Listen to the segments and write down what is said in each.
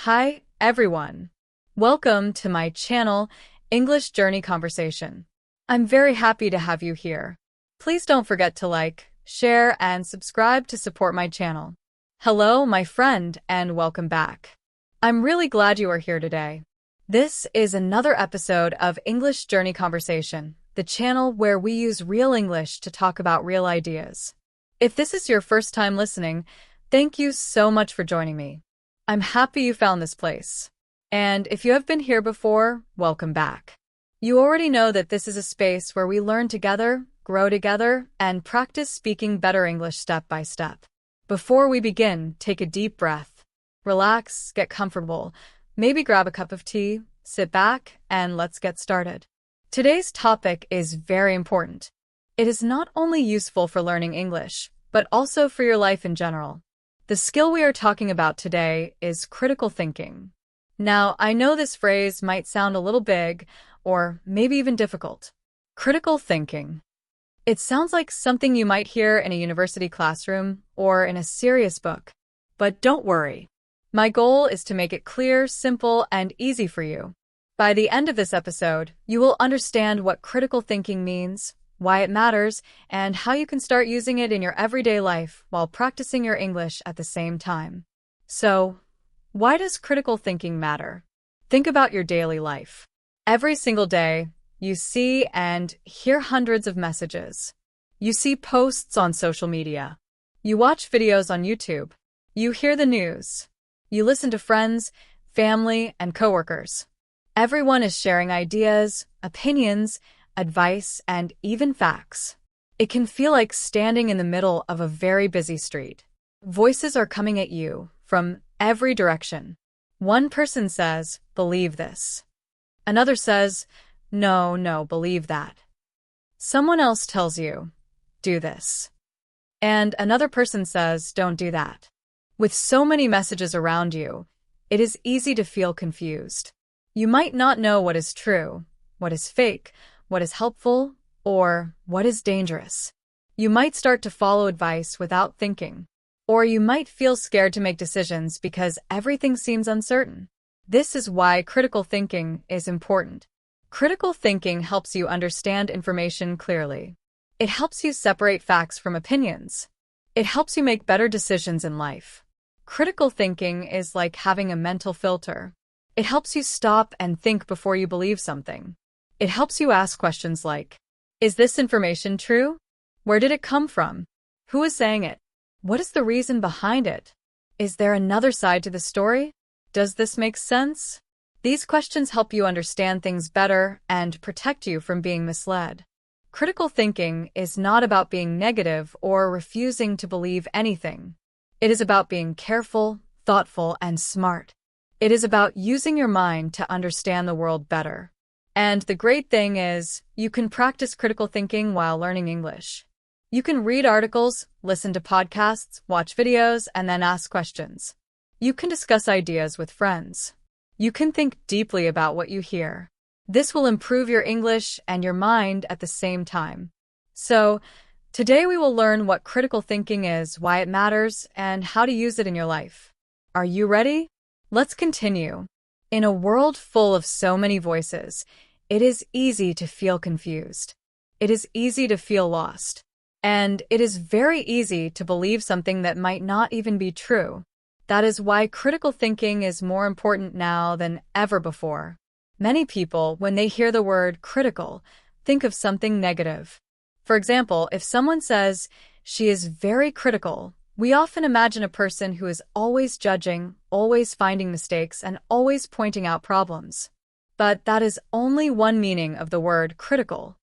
Hi, everyone. Welcome to my channel, English Journey Conversation. I'm very happy to have you here. Please don't forget to like, share, and subscribe to support my channel. Hello, my friend, and welcome back. I'm really glad you are here today. This is another episode of English Journey Conversation, the channel where we use real English to talk about real ideas. If this is your first time listening, thank you so much for joining me. I'm happy you found this place. And if you have been here before, welcome back. You already know that this is a space where we learn together, grow together, and practice speaking better English step by step. Before we begin, take a deep breath. Relax, get comfortable, maybe grab a cup of tea, sit back, and let's get started. Today's topic is very important. It is not only useful for learning English, but also for your life in general. The skill we are talking about today is critical thinking. Now, I know this phrase might sound a little big, or maybe even difficult. Critical thinking. It sounds like something you might hear in a university classroom or in a serious book. But don't worry. My goal is to make it clear, simple, and easy for you. By the end of this episode, you will understand what critical thinking means, why it matters, and how you can start using it in your everyday life while practicing your English at the same time. So, why does critical thinking matter? Think about your daily life. Every single day, you see and hear hundreds of messages. You see posts on social media. You watch videos on YouTube. You hear the news. You listen to friends, family, and coworkers. Everyone is sharing ideas, opinions, advice, and even facts. It can feel like standing in the middle of a very busy street. Voices are coming at you from every direction. One person says, "Believe this." Another says, No, believe that." Someone else tells you, "Do this." And another person says, "Don't do that." With so many messages around you, it is easy to feel confused. You might not know what is true, what is fake, what is helpful, or what is dangerous. You might start to follow advice without thinking, or you might feel scared to make decisions because everything seems uncertain. This is why critical thinking is important. Critical thinking helps you understand information clearly. It helps you separate facts from opinions. It helps you make better decisions in life. Critical thinking is like having a mental filter. It helps you stop and think before you believe something. It helps you ask questions like, is this information true? Where did it come from? Who is saying it? What is the reason behind it? Is there another side to the story? Does this make sense? These questions help you understand things better and protect you from being misled. Critical thinking is not about being negative or refusing to believe anything. It is about being careful, thoughtful, and smart. It is about using your mind to understand the world better. And the great thing is, you can practice critical thinking while learning English. You can read articles, listen to podcasts, watch videos, and then ask questions. You can discuss ideas with friends. You can think deeply about what you hear. This will improve your English and your mind at the same time. So, today we will learn what critical thinking is, why it matters, and how to use it in your life. Are you ready? Let's continue. In a world full of so many voices, it is easy to feel confused. It is easy to feel lost. And it is very easy to believe something that might not even be true. That is why critical thinking is more important now than ever before. Many people, when they hear the word critical, think of something negative. For example, if someone says, "She is very critical," we often imagine a person who is always judging, always finding mistakes, and always pointing out problems. But that is only one meaning of the word critical.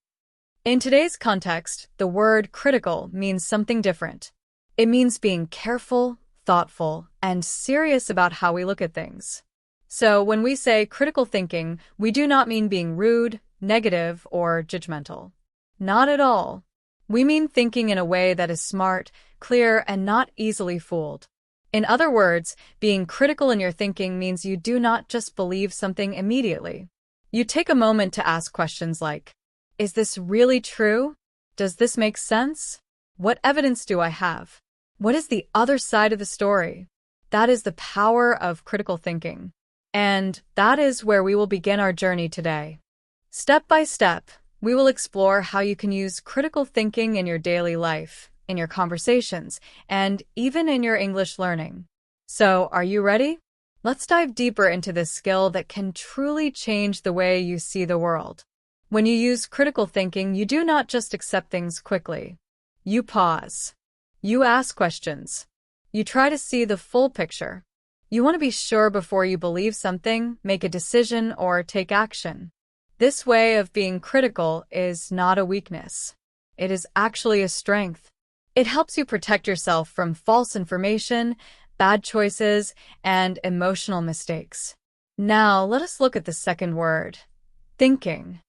In today's context, the word critical means something different. It means being careful, thoughtful, and serious about how we look at things. So when we say critical thinking, we do not mean being rude, negative, or judgmental. Not at all. We mean thinking in a way that is smart, clear, and not easily fooled. In other words, being critical in your thinking means you do not just believe something immediately. You take a moment to ask questions like, is this really true? Does this make sense? What evidence do I have? What is the other side of the story? That is the power of critical thinking. And that is where we will begin our journey today. Step by step, we will explore how you can use critical thinking in your daily life, in your conversations, and even in your English learning. So, are you ready? Let's dive deeper into this skill that can truly change the way you see the world. When you use critical thinking, you do not just accept things quickly. You pause. You ask questions. You try to see the full picture. You want to be sure before you believe something, make a decision, or take action. This way of being critical is not a weakness. It is actually a strength. It helps you protect yourself from false information, bad choices, and emotional mistakes. Now, let us look at the second word, thinking.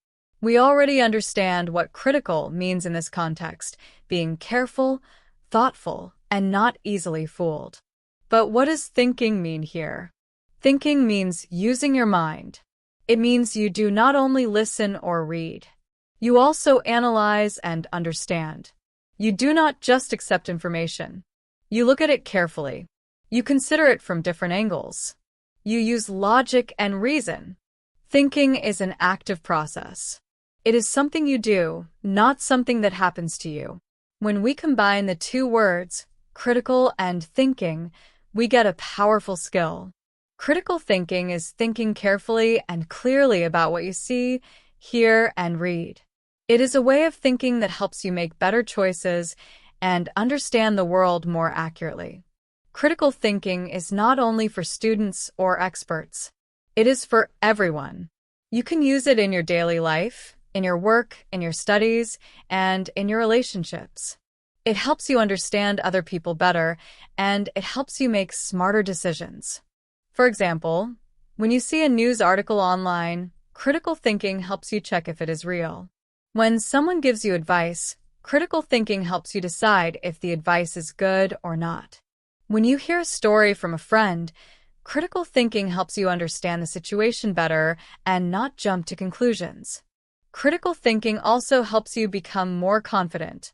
We already understand what critical means in this context, being careful, thoughtful, and not easily fooled. But what does thinking mean here? Thinking means using your mind. It means you do not only listen or read. You also analyze and understand. You do not just accept information. You look at it carefully. You consider it from different angles. You use logic and reason. Thinking is an active process. It is something you do, not something that happens to you. When we combine the two words, critical and thinking, we get a powerful skill. Critical thinking is thinking carefully and clearly about what you see, hear, and read. It is a way of thinking that helps you make better choices and understand the world more accurately. Critical thinking is not only for students or experts. It is for everyone. You can use it in your daily life, in your work, in your studies, and in your relationships. It helps you understand other people better, and it helps you make smarter decisions. For example, when you see a news article online, critical thinking helps you check if it is real. When someone gives you advice, critical thinking helps you decide if the advice is good or not. When you hear a story from a friend, critical thinking helps you understand the situation better and not jump to conclusions. Critical thinking also helps you become more confident.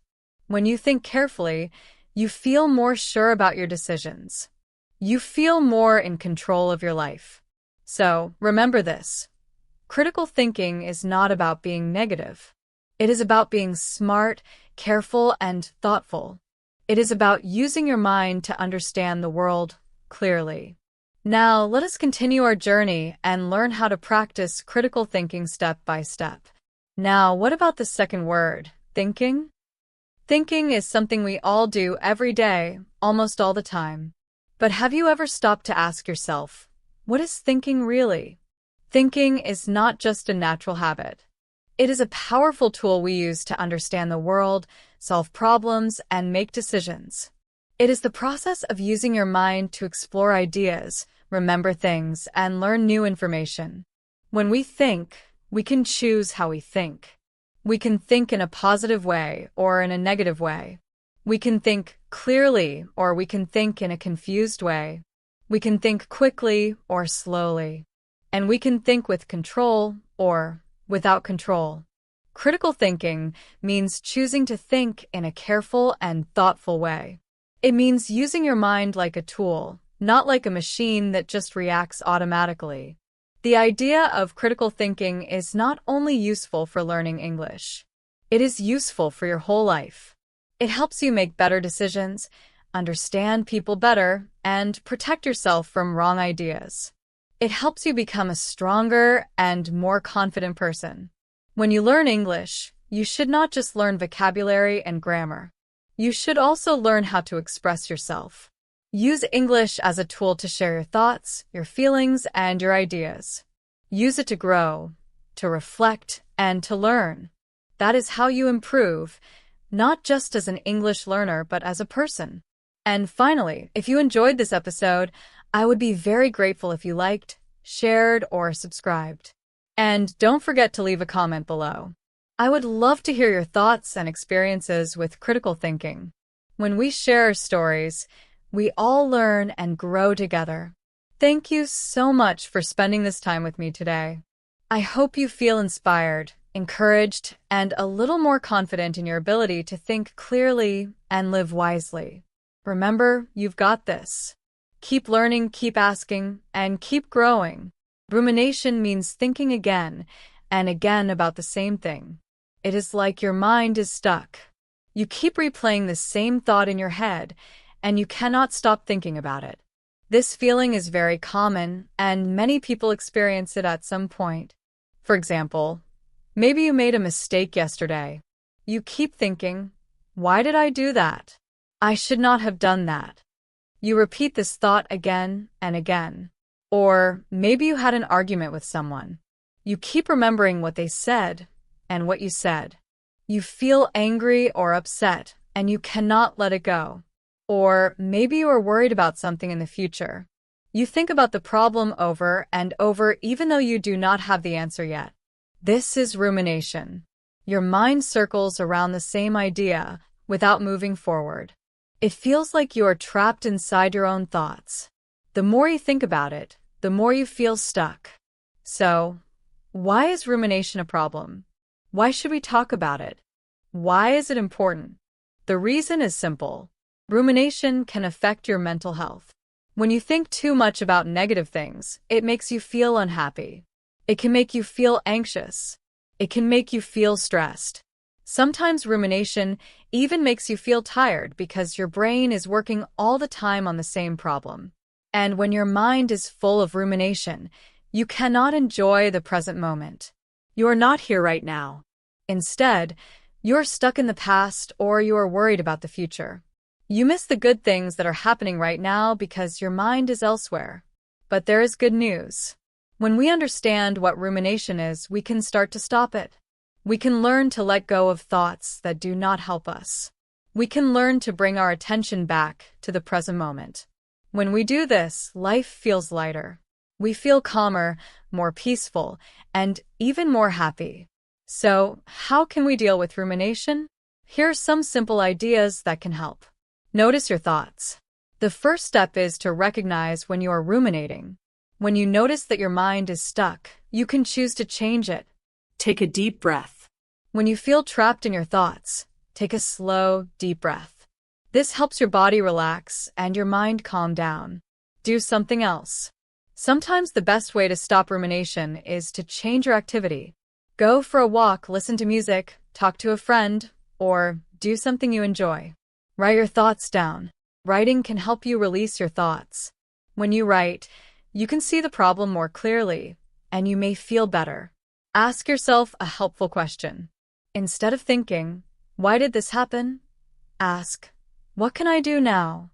When you think carefully, you feel more sure about your decisions. You feel more in control of your life. So, remember this. Critical thinking is not about being negative. It is about being smart, careful, and thoughtful. It is about using your mind to understand the world clearly. Now, let us continue our journey and learn how to practice critical thinking step by step. Now, what about the second word, thinking? Thinking is something we all do every day, almost all the time. But have you ever stopped to ask yourself, what is thinking really? Thinking is not just a natural habit. It is a powerful tool we use to understand the world, solve problems, and make decisions. It is the process of using your mind to explore ideas, remember things, and learn new information. When we think, we can choose how we think. We can think in a positive way or in a negative way. We can think clearly or we can think in a confused way. We can think quickly or slowly. And we can think with control or without control. Critical thinking means choosing to think in a careful and thoughtful way. It means using your mind like a tool, not like a machine that just reacts automatically. The idea of critical thinking is not only useful for learning English. It is useful for your whole life. It helps you make better decisions, understand people better, and protect yourself from wrong ideas. It helps you become a stronger and more confident person. When you learn English, you should not just learn vocabulary and grammar. You should also learn how to express yourself. Use English as a tool to share your thoughts, your feelings, and your ideas. Use it to grow, to reflect, and to learn. That is how you improve, not just as an English learner, but as a person. And finally, if you enjoyed this episode, I would be very grateful if you liked, shared, or subscribed. And don't forget to leave a comment below. I would love to hear your thoughts and experiences with critical thinking. When we share our stories, we all learn and grow together. Thank you so much for spending this time with me today. I hope you feel inspired, encouraged, and a little more confident in your ability to think clearly and live wisely. Remember, you've got this. Keep learning, keep asking, and keep growing. Rumination means thinking again and again about the same thing. It is like your mind is stuck. You keep replaying the same thought in your head, and you cannot stop thinking about it. This feeling is very common, and many people experience it at some point. For example, maybe you made a mistake yesterday. You keep thinking, "Why did I do that? I should not have done that." You repeat this thought again and again. Or maybe you had an argument with someone. You keep remembering what they said and what you said. You feel angry or upset, and you cannot let it go. Or maybe you are worried about something in the future. You think about the problem over and over even though you do not have the answer yet. This is rumination. Your mind circles around the same idea without moving forward. It feels like you are trapped inside your own thoughts. The more you think about it, the more you feel stuck. So, why is rumination a problem? Why should we talk about it? Why is it important? The reason is simple. Rumination can affect your mental health. When you think too much about negative things, it makes you feel unhappy. It can make you feel anxious. It can make you feel stressed. Sometimes rumination even makes you feel tired because your brain is working all the time on the same problem. And when your mind is full of rumination, you cannot enjoy the present moment. You are not here right now. Instead, you're stuck in the past or you are worried about the future. You miss the good things that are happening right now because your mind is elsewhere. But there is good news. When we understand what rumination is, we can start to stop it. We can learn to let go of thoughts that do not help us. We can learn to bring our attention back to the present moment. When we do this, life feels lighter. We feel calmer, more peaceful, and even more happy. So, how can we deal with rumination? Here are some simple ideas that can help. Notice your thoughts. The first step is to recognize when you are ruminating. When you notice that your mind is stuck, you can choose to change it. Take a deep breath. When you feel trapped in your thoughts, take a slow, deep breath. This helps your body relax and your mind calm down. Do something else. Sometimes the best way to stop rumination is to change your activity. Go for a walk, listen to music, talk to a friend, or do something you enjoy. Write your thoughts down. Writing can help you release your thoughts. When you write, you can see the problem more clearly, and you may feel better. Ask yourself a helpful question. Instead of thinking, "Why did this happen?" ask, "What can I do now?"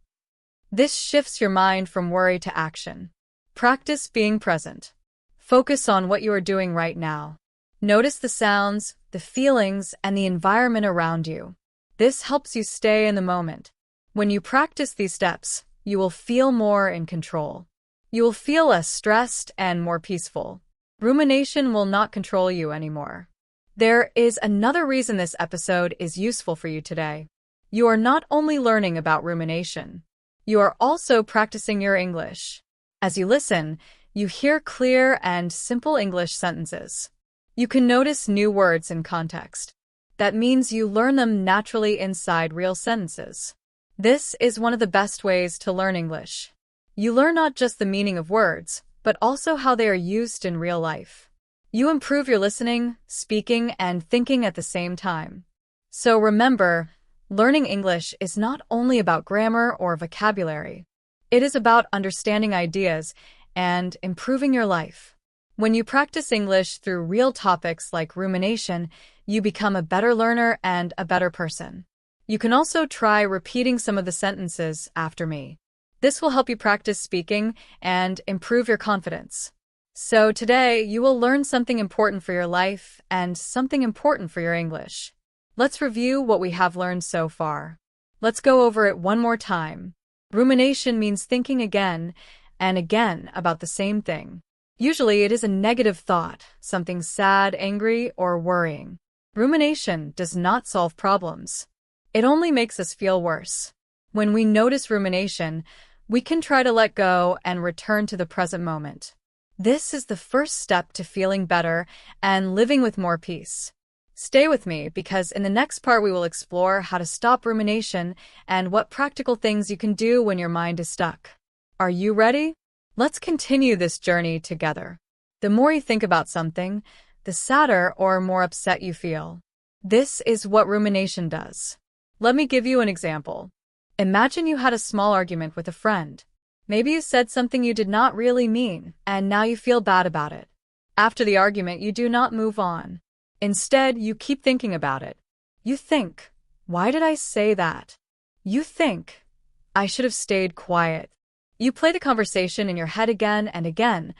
This shifts your mind from worry to action. Practice being present. Focus on what you are doing right now. Notice the sounds, the feelings, and the environment around you. This helps you stay in the moment. When you practice these steps, you will feel more in control. You will feel less stressed and more peaceful. Rumination will not control you anymore. There is another reason this episode is useful for you today. You are not only learning about rumination, you are also practicing your English. As you listen, you hear clear and simple English sentences. You can notice new words in context. That means you learn them naturally inside real sentences. This is one of the best ways to learn English. You learn not just the meaning of words, but also how they are used in real life. You improve your listening, speaking, and thinking at the same time. So remember, learning English is not only about grammar or vocabulary. It is about understanding ideas and improving your life. When you practice English through real topics like rumination, you become a better learner and a better person. You can also try repeating some of the sentences after me. This will help you practice speaking and improve your confidence. So today, you will learn something important for your life and something important for your English. Let's review what we have learned so far. Let's go over it one more time. Rumination means thinking again and again about the same thing. Usually, it is a negative thought, something sad, angry, or worrying. Rumination does not solve problems. It only makes us feel worse. When we notice rumination, we can try to let go and return to the present moment. This is the first step to feeling better and living with more peace. Stay with me because in the next part we will explore how to stop rumination and what practical things you can do when your mind is stuck. Are you ready? Let's continue this journey together. The more you think about something, the sadder or more upset you feel. This is what rumination does. Let me give you an example. Imagine you had a small argument with a friend. Maybe you said something you did not really mean, and now you feel bad about it. After the argument, you do not move on. Instead, you keep thinking about it. You think, why did I say that? You think, I should have stayed quiet. You play the conversation in your head again and again,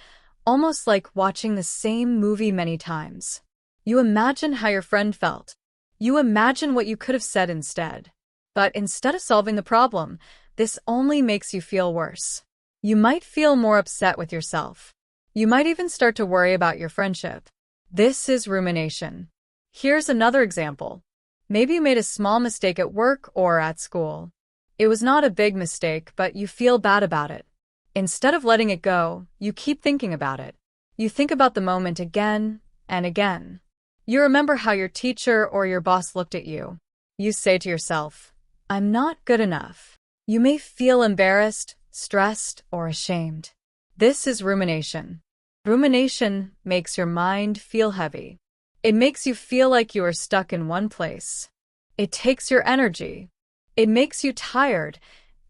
almost like watching the same movie many times. You imagine how your friend felt. You imagine what you could have said instead. But instead of solving the problem, this only makes you feel worse. You might feel more upset with yourself. You might even start to worry about your friendship. This is rumination. Here's another example. Maybe you made a small mistake at work or at school. It was not a big mistake, but you feel bad about it. Instead of letting it go, you keep thinking about it. You think about the moment again and again. You remember how your teacher or your boss looked at you. You say to yourself, I'm not good enough. You may feel embarrassed, stressed, or ashamed. This is rumination. Rumination makes your mind feel heavy. It makes you feel like you are stuck in one place. It takes your energy. It makes you tired,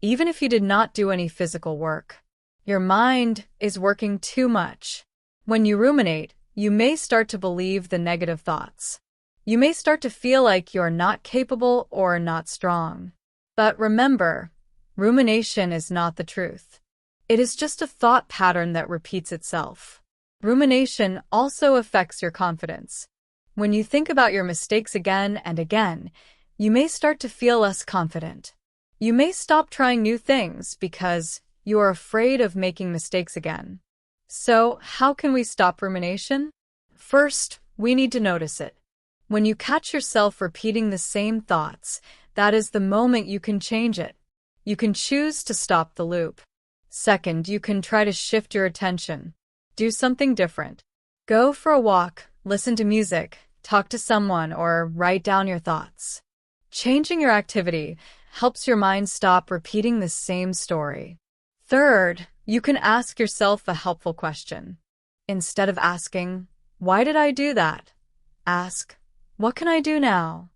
even if you did not do any physical work. Your mind is working too much. When you ruminate, you may start to believe the negative thoughts. You may start to feel like you're not capable or not strong. But remember, rumination is not the truth. It is just a thought pattern that repeats itself. Rumination also affects your confidence. When you think about your mistakes again and again, you may start to feel less confident. You may stop trying new things because you are afraid of making mistakes again. So, how can we stop rumination? First, we need to notice it. When you catch yourself repeating the same thoughts, that is the moment you can change it. You can choose to stop the loop. Second, you can try to shift your attention. Do something different. Go for a walk, listen to music, talk to someone, or write down your thoughts. Changing your activity helps your mind stop repeating the same story. Third, you can ask yourself a helpful question. Instead of asking, why did I do that? Ask, what can I do now?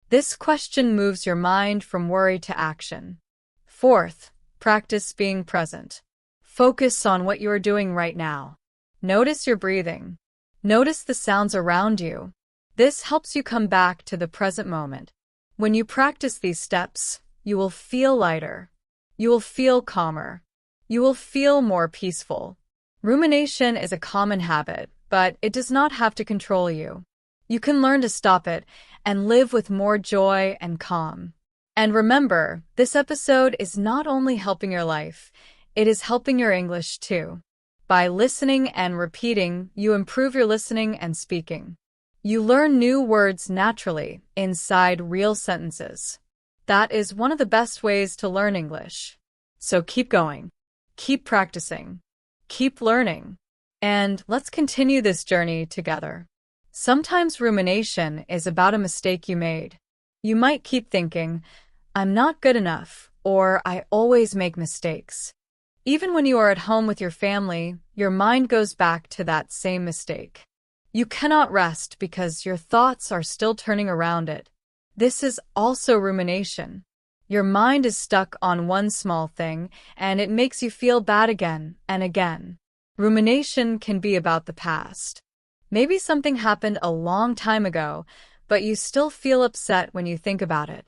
This question moves your mind from worry to action. Fourth, practice being present. Focus on what you are doing right now. Notice your breathing. Notice the sounds around you. This helps you come back to the present moment. When you practice these steps, you will feel lighter. You will feel calmer. You will feel more peaceful. Rumination is a common habit, but it does not have to control you. You can learn to stop it and live with more joy and calm. And remember, this episode is not only helping your life, it is helping your English too. By listening and repeating, you improve your listening and speaking. You learn new words naturally inside real sentences. That is one of the best ways to learn English. So keep going. Keep practicing. Keep learning. And let's continue this journey together. Sometimes rumination is about a mistake you made. You might keep thinking, I'm not good enough, or I always make mistakes. Even when you are at home with your family, your mind goes back to that same mistake. You cannot rest because your thoughts are still turning around it. This is also rumination. Your mind is stuck on one small thing, and it makes you feel bad again and again. Rumination can be about the past. Maybe something happened a long time ago, but you still feel upset when you think about it.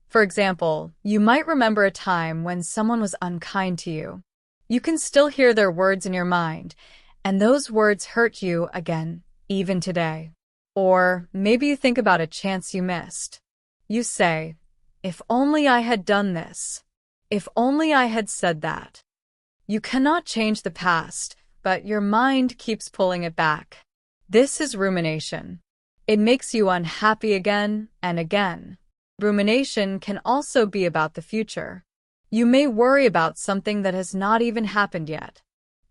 For example, you might remember a time when someone was unkind to you. You can still hear their words in your mind, and those words hurt you again, even today. Or maybe you think about a chance you missed. You say, if only I had done this. If only I had said that. You cannot change the past, but your mind keeps pulling it back. This is rumination. It makes you unhappy again and again. Rumination can also be about the future. You may worry about something that has not even happened yet.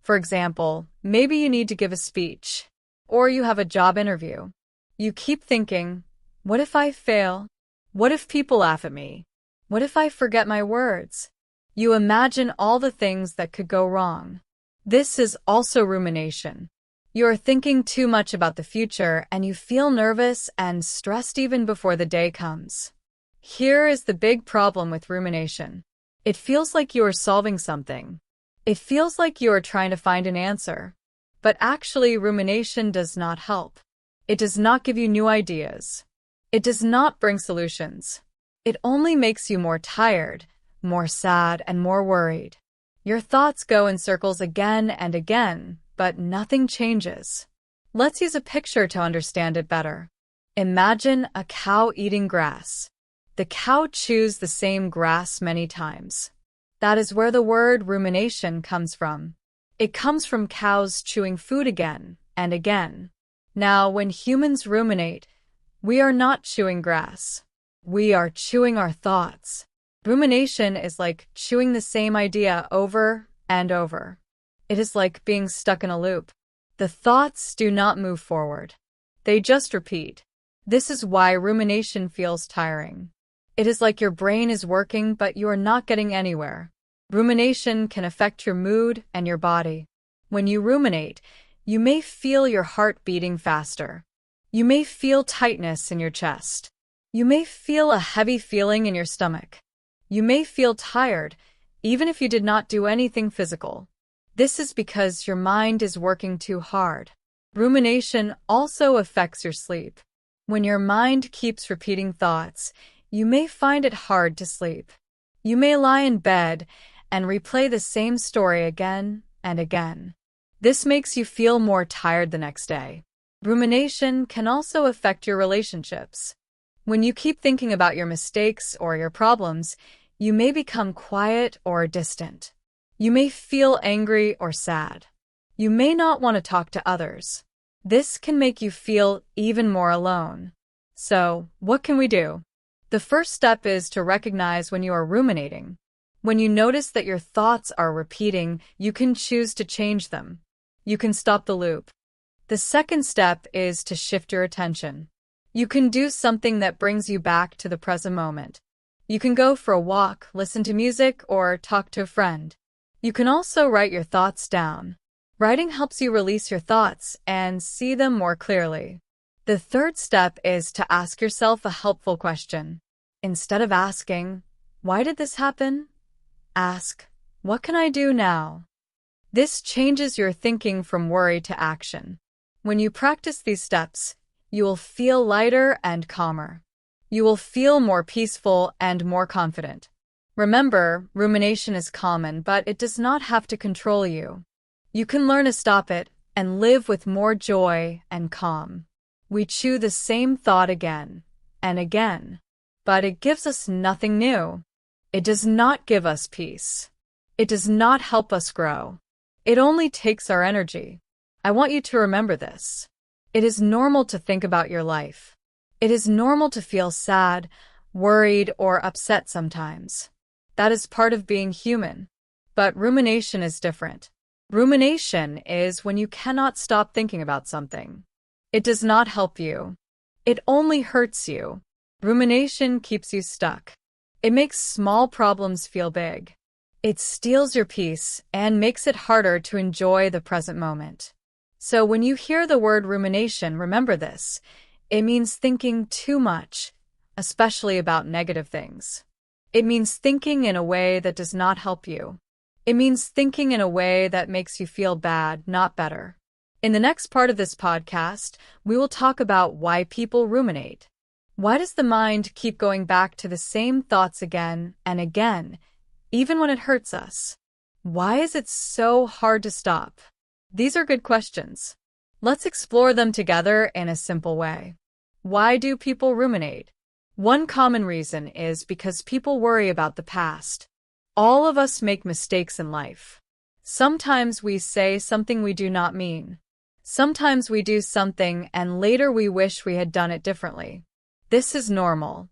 For example, maybe you need to give a speech, or you have a job interview. You keep thinking, what if I fail? What if people laugh at me? What if I forget my words? You imagine all the things that could go wrong. This is also rumination. You are thinking too much about the future and you feel nervous and stressed even before the day comes. Here is the big problem with rumination. It feels like you are solving something. It feels like you are trying to find an answer. But actually, rumination does not help. It does not give you new ideas. It does not bring solutions. It only makes you more tired, more sad, and more worried. Your thoughts go in circles again and again, but nothing changes. Let's use a picture to understand it better. Imagine a cow eating grass. The cow chews the same grass many times. That is where the word rumination comes from. It comes from cows chewing food again and again. Now, when humans ruminate, we are not chewing grass. We are chewing our thoughts. Rumination is like chewing the same idea over and over. It is like being stuck in a loop. The thoughts do not move forward. They just repeat. This is why rumination feels tiring. It is like your brain is working, but you are not getting anywhere. Rumination can affect your mood and your body. When you ruminate, you may feel your heart beating faster. You may feel tightness in your chest. You may feel a heavy feeling in your stomach. You may feel tired, even if you did not do anything physical. This is because your mind is working too hard. Rumination also affects your sleep. When your mind keeps repeating thoughts, you may find it hard to sleep. You may lie in bed and replay the same story again and again. This makes you feel more tired the next day. Rumination can also affect your relationships. When you keep thinking about your mistakes or your problems, you may become quiet or distant. You may feel angry or sad. You may not want to talk to others. This can make you feel even more alone. So, what can we do? The first step is to recognize when you are ruminating. When you notice that your thoughts are repeating, you can choose to change them. You can stop the loop. The second step is to shift your attention. You can do something that brings you back to the present moment. You can go for a walk, listen to music, or talk to a friend. You can also write your thoughts down. Writing helps you release your thoughts and see them more clearly. The third step is to ask yourself a helpful question. Instead of asking, "Why did this happen?" ask, "What can I do now?" This changes your thinking from worry to action. When you practice these steps, you will feel lighter and calmer. You will feel more peaceful and more confident. Remember, rumination is common, but it does not have to control you. You can learn to stop it and live with more joy and calm. We chew the same thought again and again, but it gives us nothing new. It does not give us peace. It does not help us grow. It only takes our energy. I want you to remember this. It is normal to think about your life. It is normal to feel sad, worried, or upset sometimes. That is part of being human. But rumination is different. Rumination is when you cannot stop thinking about something. It does not help you. It only hurts you. Rumination keeps you stuck. It makes small problems feel big. It steals your peace and makes it harder to enjoy the present moment. So when you hear the word rumination, remember this. It means thinking too much, especially about negative things. It means thinking in a way that does not help you. It means thinking in a way that makes you feel bad, not better. In the next part of this podcast, we will talk about why people ruminate. Why does the mind keep going back to the same thoughts again and again, even when it hurts us? Why is it so hard to stop? These are good questions. Let's explore them together in a simple way. Why do people ruminate? One common reason is because people worry about the past. All of us make mistakes in life. Sometimes we say something we do not mean. Sometimes we do something and later we wish we had done it differently. This is normal.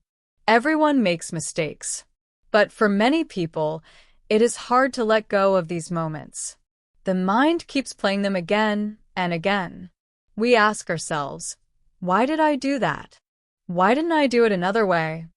Everyone makes mistakes. But for many people, it is hard to let go of these moments. The mind keeps playing them again and again. We ask ourselves, why did I do that? Why didn't I do it another way?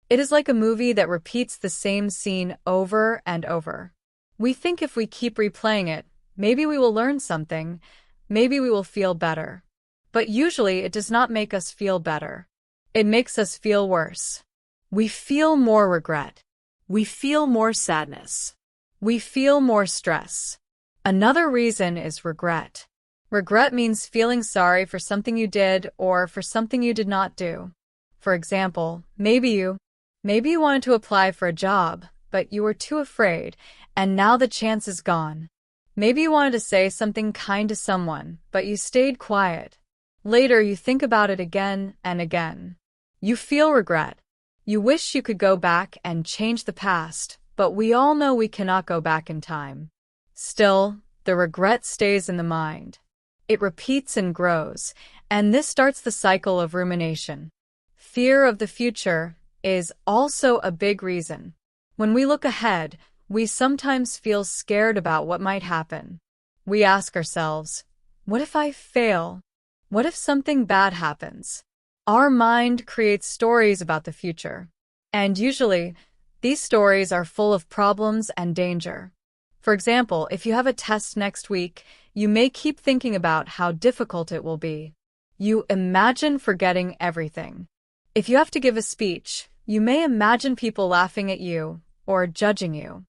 It is like a movie that repeats the same scene over and over. We think if we keep replaying it, maybe we will learn something, maybe we will feel better. But usually it does not make us feel better. It makes us feel worse. We feel more regret. We feel more sadness. We feel more stress. Another reason is regret. Regret means feeling sorry for something you did or for something you did not do. For example, maybe you wanted to apply for a job, but you were too afraid, and now the chance is gone. Maybe you wanted to say something kind to someone, but you stayed quiet. Later, you think about it again and again. You feel regret. You wish you could go back and change the past, but we all know we cannot go back in time. Still, the regret stays in the mind. It repeats and grows, and this starts the cycle of rumination. Fear of the future is also a big reason. When we look ahead, we sometimes feel scared about what might happen. We ask ourselves, what if I fail? What if something bad happens? Our mind creates stories about the future. And usually, these stories are full of problems and danger. For example, if you have a test next week, you may keep thinking about how difficult it will be. You imagine forgetting everything. If you have to give a speech, you may imagine people laughing at you or judging you.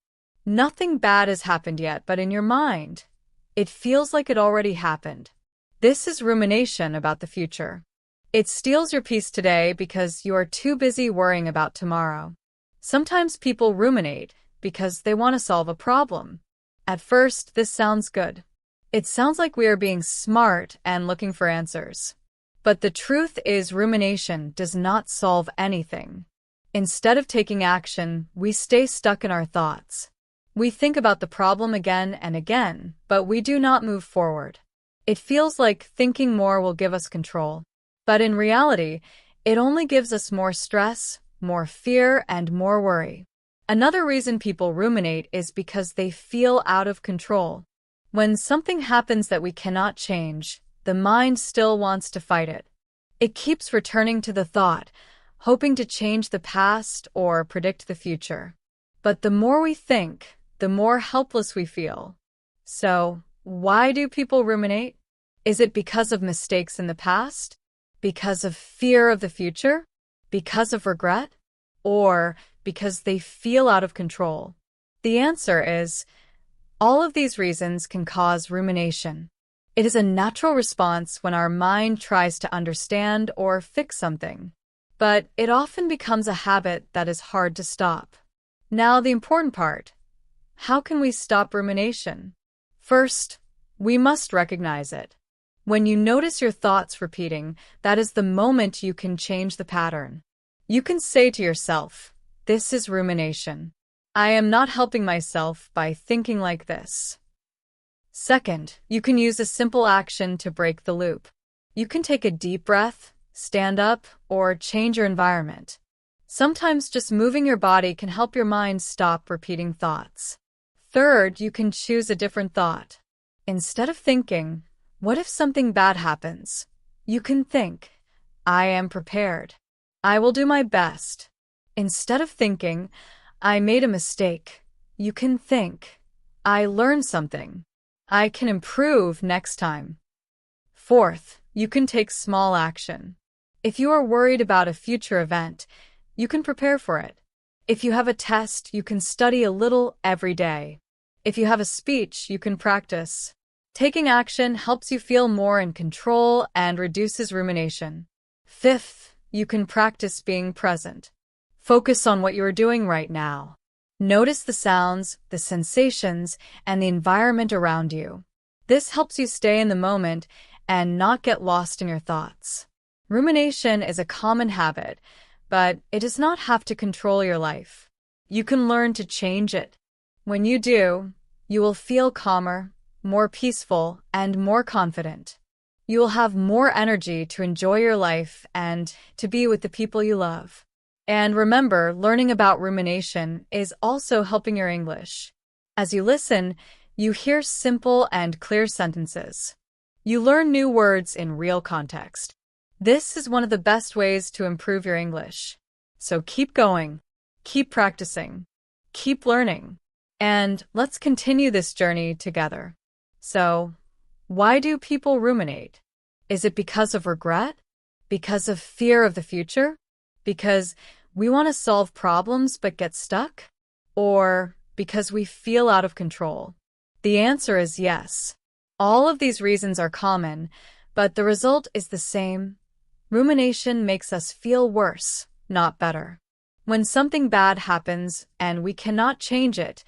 Nothing bad has happened yet, but in your mind, it feels like it already happened. This is rumination about the future. It steals your peace today because you are too busy worrying about tomorrow. Sometimes people ruminate because they want to solve a problem. At first, this sounds good. It sounds like we are being smart and looking for answers. But the truth is, rumination does not solve anything. Instead of taking action, we stay stuck in our thoughts. We think about the problem again and again, but we do not move forward. It feels like thinking more will give us control. But in reality, it only gives us more stress, more fear, and more worry. Another reason people ruminate is because they feel out of control. When something happens that we cannot change, the mind still wants to fight it. It keeps returning to the thought, hoping to change the past or predict the future. But the more we think, the more helpless we feel. So, why do people ruminate? Is it because of mistakes in the past? Because of fear of the future? Because of regret? Or because they feel out of control? The answer is, all of these reasons can cause rumination. It is a natural response when our mind tries to understand or fix something. But it often becomes a habit that is hard to stop. Now, the important part. How can we stop rumination? First, we must recognize it. When you notice your thoughts repeating, that is the moment you can change the pattern. You can say to yourself, this is rumination. I am not helping myself by thinking like this. Second, you can use a simple action to break the loop. You can take a deep breath, stand up, or change your environment. Sometimes just moving your body can help your mind stop repeating thoughts. Third, you can choose a different thought. Instead of thinking, what if something bad happens? You can think, I am prepared. I will do my best. Instead of thinking, I made a mistake, you can think, I learned something. I can improve next time. Fourth, you can take small action. If you are worried about a future event, you can prepare for it. If you have a test, you can study a little every day. If you have a speech, you can practice. Taking action helps you feel more in control and reduces rumination. Fifth, you can practice being present. Focus on what you are doing right now. Notice the sounds, the sensations, and the environment around you. This helps you stay in the moment and not get lost in your thoughts. Rumination is a common habit, but it does not have to control your life. You can learn to change it. When you do, you will feel calmer, more peaceful, and more confident. You will have more energy to enjoy your life and to be with the people you love. And remember, learning about rumination is also helping your English. As you listen, you hear simple and clear sentences. You learn new words in real context. This is one of the best ways to improve your English. So keep going, keep practicing, keep learning, and let's continue this journey together. So, why do people ruminate? Is it because of regret? Because of fear of the future? Because we want to solve problems but get stuck? Or because we feel out of control? The answer is yes. All of these reasons are common, but the result is the same. Rumination makes us feel worse, not better. When something bad happens and we cannot change it,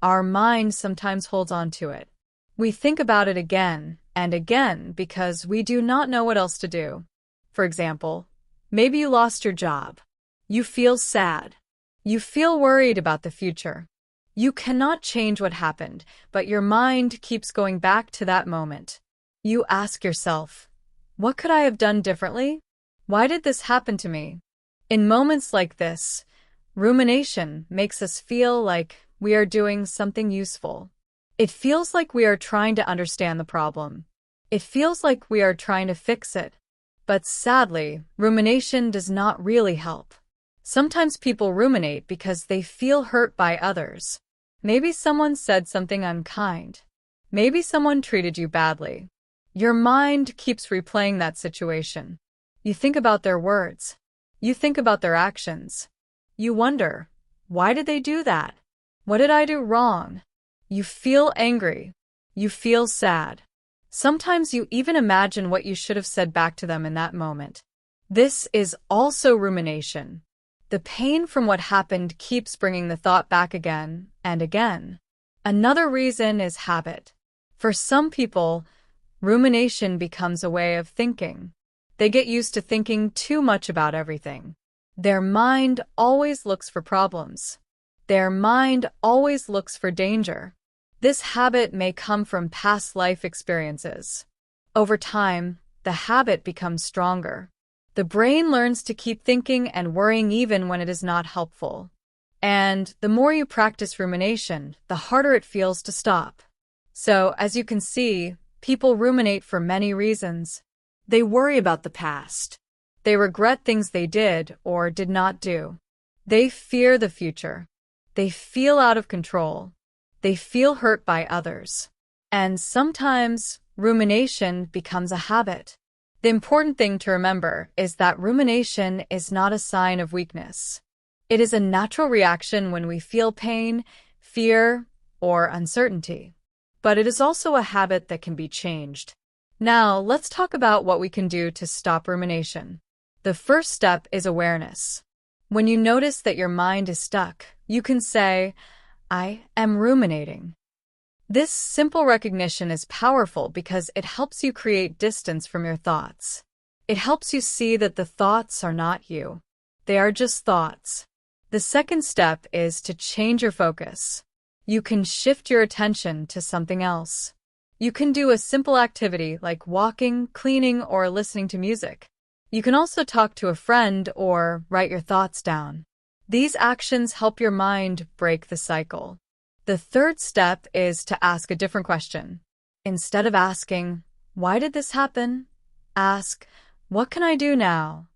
our mind sometimes holds on to it. We think about it again and again because we do not know what else to do. For example, maybe you lost your job. You feel sad. You feel worried about the future. You cannot change what happened, but your mind keeps going back to that moment. You ask yourself, what could I have done differently? Why did this happen to me? In moments like this, rumination makes us feel like we are doing something useful. It feels like we are trying to understand the problem. It feels like we are trying to fix it. But sadly, rumination does not really help. Sometimes people ruminate because they feel hurt by others. Maybe someone said something unkind. Maybe someone treated you badly. Your mind keeps replaying that situation. You think about their words. You think about their actions. You wonder, why did they do that? What did I do wrong? You feel angry. You feel sad. Sometimes you even imagine what you should have said back to them in that moment. This is also rumination. The pain from what happened keeps bringing the thought back again and again. Another reason is habit. For some people, rumination becomes a way of thinking. They get used to thinking too much about everything. Their mind always looks for problems. Their mind always looks for danger. This habit may come from past life experiences. Over time, the habit becomes stronger. The brain learns to keep thinking and worrying even when it is not helpful. And the more you practice rumination, the harder it feels to stop. So, as you can see, people ruminate for many reasons. They worry about the past. They regret things they did or did not do. They fear the future. They feel out of control. They feel hurt by others. And sometimes, rumination becomes a habit. The important thing to remember is that rumination is not a sign of weakness. It is a natural reaction when we feel pain, fear, or uncertainty. But it is also a habit that can be changed. Now, let's talk about what we can do to stop rumination. The first step is awareness. When you notice that your mind is stuck, you can say, I am ruminating. This simple recognition is powerful because it helps you create distance from your thoughts. It helps you see that the thoughts are not you. They are just thoughts. The second step is to change your focus. You can shift your attention to something else. You can do a simple activity like walking, cleaning, or listening to music. You can also talk to a friend or write your thoughts down. These actions help your mind break the cycle. The third step is to ask a different question. Instead of asking, why did this happen? Ask, what can I do now?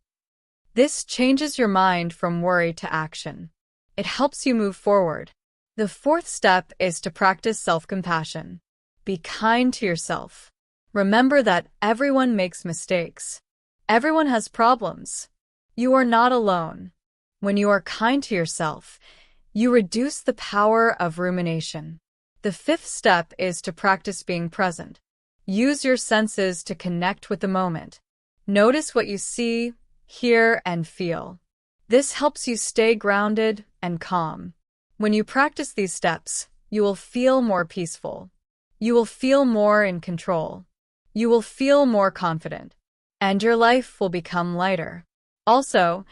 This changes your mind from worry to action. It helps you move forward. The fourth step is to practice self-compassion. Be kind to yourself. Remember that everyone makes mistakes. Everyone has problems. You are not alone. When you are kind to yourself, you reduce the power of rumination. The fifth step is to practice being present. Use your senses to connect with the moment. Notice what you see, hear, and feel. This helps you stay grounded and calm. When you practice these steps, you will feel more peaceful. You will feel more in control. You will feel more confident. And your life will become lighter. Also,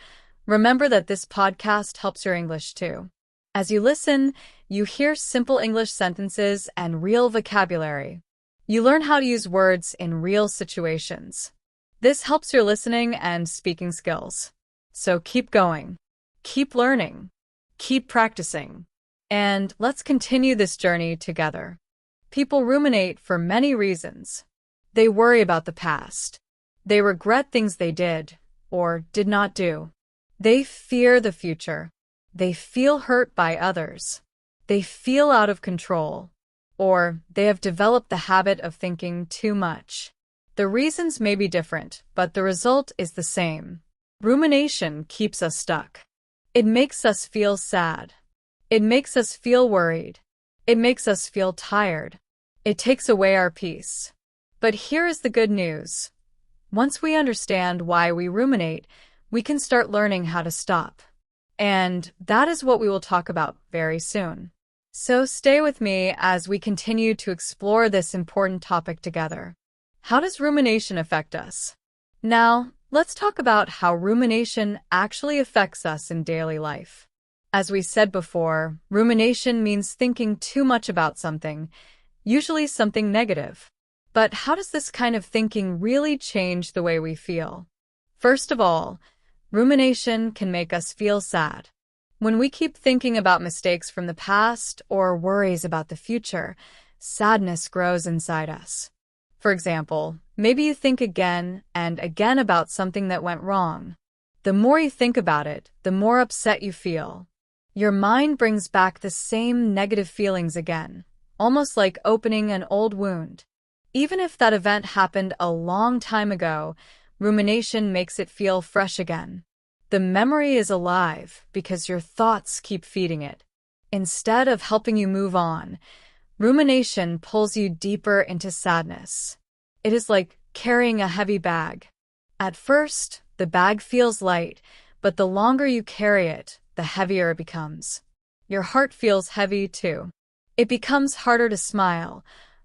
remember that this podcast helps your English too. As you listen, you hear simple English sentences and real vocabulary. You learn how to use words in real situations. This helps your listening and speaking skills. So keep going, keep learning, keep practicing, and let's continue this journey together. People ruminate for many reasons. They worry about the past. They regret things they did or did not do. They fear the future. They feel hurt by others. They feel out of control. Or they have developed the habit of thinking too much. The reasons may be different, but the result is the same. Rumination keeps us stuck. It makes us feel sad. It makes us feel worried. It makes us feel tired. It takes away our peace. But here is the good news. Once we understand why we ruminate, we can start learning how to stop. And that is what we will talk about very soon. So stay with me as we continue to explore this important topic together. How does rumination affect us? Now, let's talk about how rumination actually affects us in daily life. As we said before, rumination means thinking too much about something, usually something negative. But how does this kind of thinking really change the way we feel? First of all, rumination can make us feel sad. When we keep thinking about mistakes from the past or worries about the future, sadness grows inside us. For example, maybe you think again and again about something that went wrong. The more you think about it, the more upset you feel. Your mind brings back the same negative feelings again, almost like opening an old wound. Even if that event happened a long time ago, rumination makes it feel fresh again. The memory is alive because your thoughts keep feeding it. Instead of helping you move on, rumination pulls you deeper into sadness. It is like carrying a heavy bag. At first, the bag feels light, but the longer you carry it, the heavier it becomes. Your heart feels heavy too. It becomes harder to smile,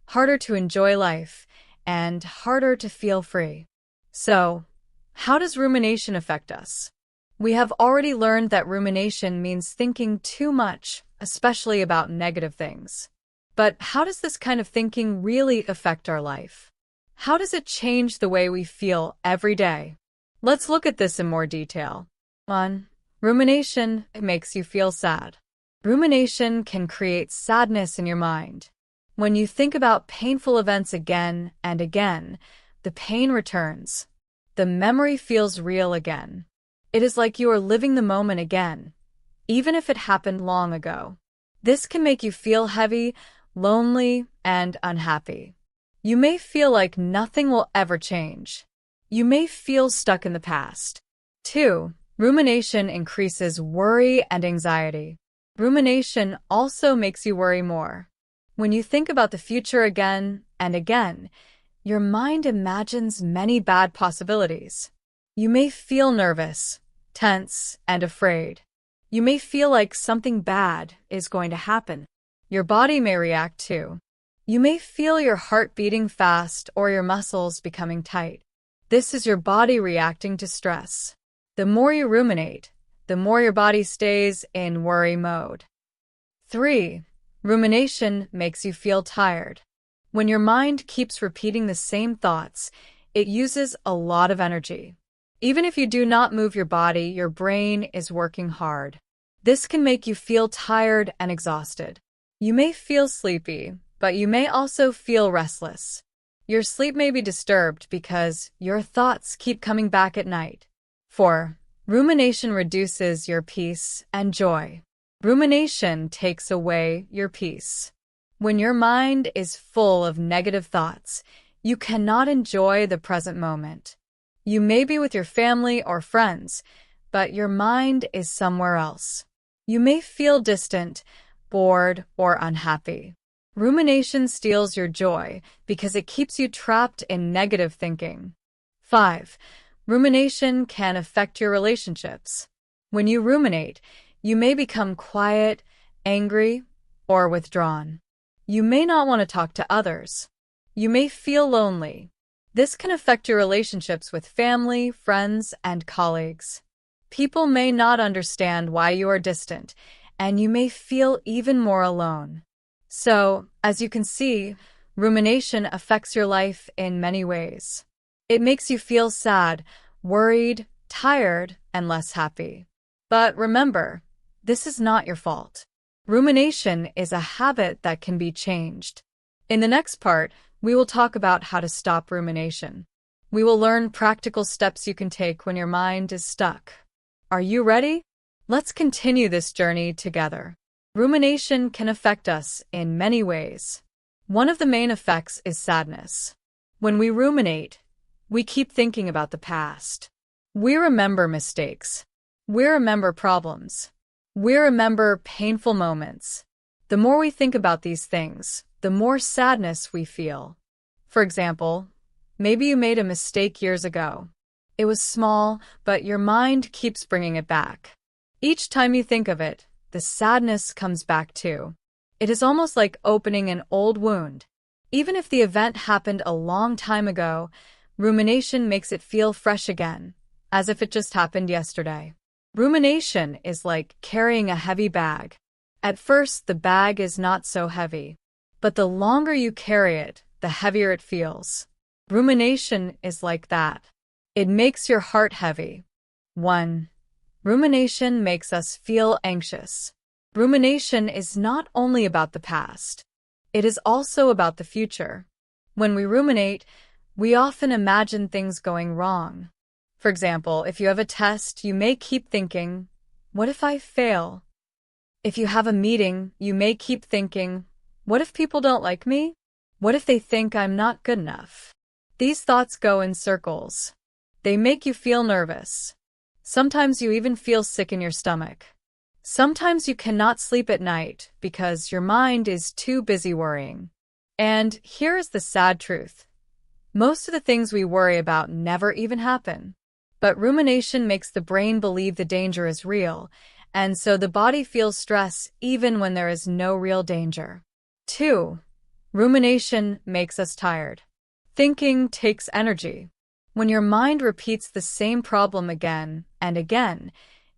harder to enjoy life, and harder to feel free. So, how does rumination affect us? We have already learned that rumination means thinking too much, especially about negative things. But how does this kind of thinking really affect our life? How does it change the way we feel every day? Let's look at this in more detail. 1. Rumination makes you feel sad. Rumination can create sadness in your mind. When you think about painful events again and again, the pain returns. The memory feels real again. It is like you are living the moment again, even if it happened long ago. This can make you feel heavy, lonely, and unhappy. You may feel like nothing will ever change. You may feel stuck in the past. 2. Rumination increases worry and anxiety. Rumination also makes you worry more. When you think about the future again and again, your mind imagines many bad possibilities. You may feel nervous, tense, and afraid. You may feel like something bad is going to happen. Your body may react too. You may feel your heart beating fast or your muscles becoming tight. This is your body reacting to stress. The more you ruminate, the more your body stays in worry mode. 3. Rumination makes you feel tired. When your mind keeps repeating the same thoughts, it uses a lot of energy. Even if you do not move your body, your brain is working hard. This can make you feel tired and exhausted. You may feel sleepy, but you may also feel restless. Your sleep may be disturbed because your thoughts keep coming back at night. 4. Rumination reduces your peace and joy. Rumination takes away your peace. When your mind is full of negative thoughts, you cannot enjoy the present moment. You may be with your family or friends, but your mind is somewhere else. You may feel distant, bored, or unhappy. Rumination steals your joy because it keeps you trapped in negative thinking. 5. Rumination can affect your relationships. When you ruminate, you may become quiet, angry, or withdrawn. You may not want to talk to others. You may feel lonely. This can affect your relationships with family, friends, and colleagues. People may not understand why you are distant, and you may feel even more alone. So, as you can see, rumination affects your life in many ways. It makes you feel sad, worried, tired, and less happy. But remember, this is not your fault. Rumination is a habit that can be changed. In the next part, we will talk about how to stop rumination. We will learn practical steps you can take when your mind is stuck. Are you ready? Let's continue this journey together. Rumination can affect us in many ways. One of the main effects is sadness. When we ruminate, we keep thinking about the past. We remember mistakes. We remember problems. We remember painful moments. The more we think about these things, the more sadness we feel. For example, maybe you made a mistake years ago. It was small, but your mind keeps bringing it back. Each time you think of it, the sadness comes back too. It is almost like opening an old wound. Even if the event happened a long time ago, rumination makes it feel fresh again, as if it just happened yesterday. Rumination is like carrying a heavy bag. At first, the bag is not so heavy, but the longer you carry it, the heavier it feels. Rumination is like that. It makes your heart heavy. 1. Rumination makes us feel anxious. Rumination is not only about the past. It is also about the future. When we ruminate, we often imagine things going wrong. For example, if you have a test, you may keep thinking, what if I fail? If you have a meeting, you may keep thinking, what if people don't like me? What if they think I'm not good enough? These thoughts go in circles. They make you feel nervous. Sometimes you even feel sick in your stomach. Sometimes you cannot sleep at night because your mind is too busy worrying. And here is the sad truth. Most of the things we worry about never even happen. But rumination makes the brain believe the danger is real, and so the body feels stress even when there is no real danger. 2. Rumination makes us tired. Thinking takes energy. When your mind repeats the same problem again and again,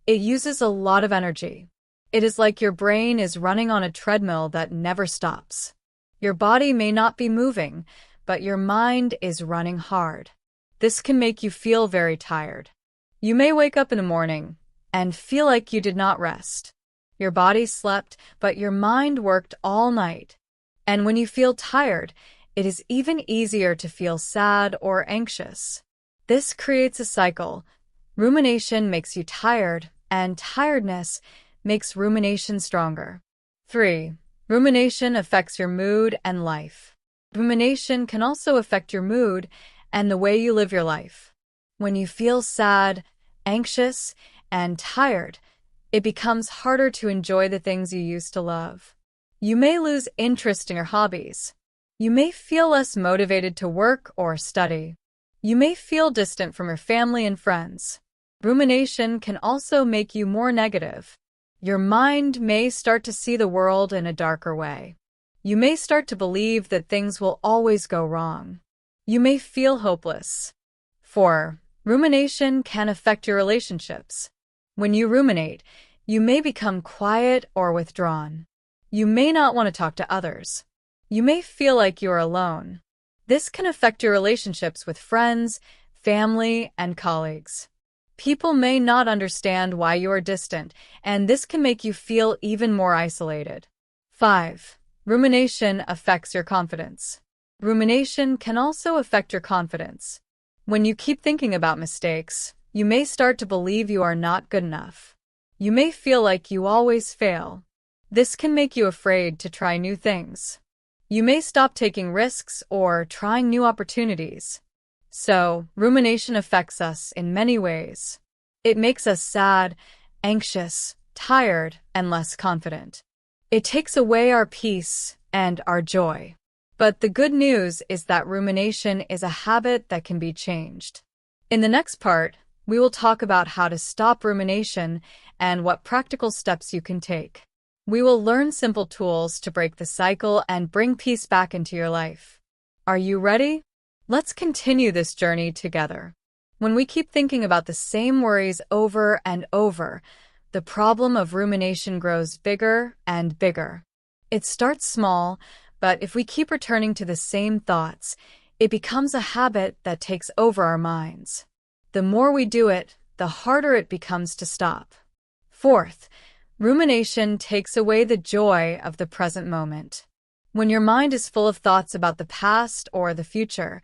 it uses a lot of energy. It is like your brain is running on a treadmill that never stops. Your body may not be moving, but your mind is running hard. This can make you feel very tired. You may wake up in the morning and feel like you did not rest. Your body slept, but your mind worked all night. And when you feel tired, it is even easier to feel sad or anxious. This creates a cycle. Rumination makes you tired, and tiredness makes rumination stronger. 3. Rumination affects your mood and life. Rumination can also affect your mood and the way you live your life. When you feel sad, anxious, and tired, it becomes harder to enjoy the things you used to love. You may lose interest in your hobbies. You may feel less motivated to work or study. You may feel distant from your family and friends. Rumination can also make you more negative. Your mind may start to see the world in a darker way. You may start to believe that things will always go wrong. You may feel hopeless. 4. Rumination can affect your relationships. When you ruminate, you may become quiet or withdrawn. You may not want to talk to others. You may feel like you are alone. This can affect your relationships with friends, family, and colleagues. People may not understand why you are distant, and this can make you feel even more isolated. 5. Rumination affects your confidence. Rumination can also affect your confidence. When you keep thinking about mistakes, you may start to believe you are not good enough. You may feel like you always fail. This can make you afraid to try new things. You may stop taking risks or trying new opportunities. So, rumination affects us in many ways. It makes us sad, anxious, tired, and less confident. It takes away our peace and our joy. But the good news is that rumination is a habit that can be changed. In the next part, we will talk about how to stop rumination and what practical steps you can take. We will learn simple tools to break the cycle and bring peace back into your life. Are you ready? Let's continue this journey together. When we keep thinking about the same worries over and over, the problem of rumination grows bigger and bigger. It starts small, but if we keep returning to the same thoughts, it becomes a habit that takes over our minds. The more we do it, the harder it becomes to stop. 4th, rumination takes away the joy of the present moment. When your mind is full of thoughts about the past or the future,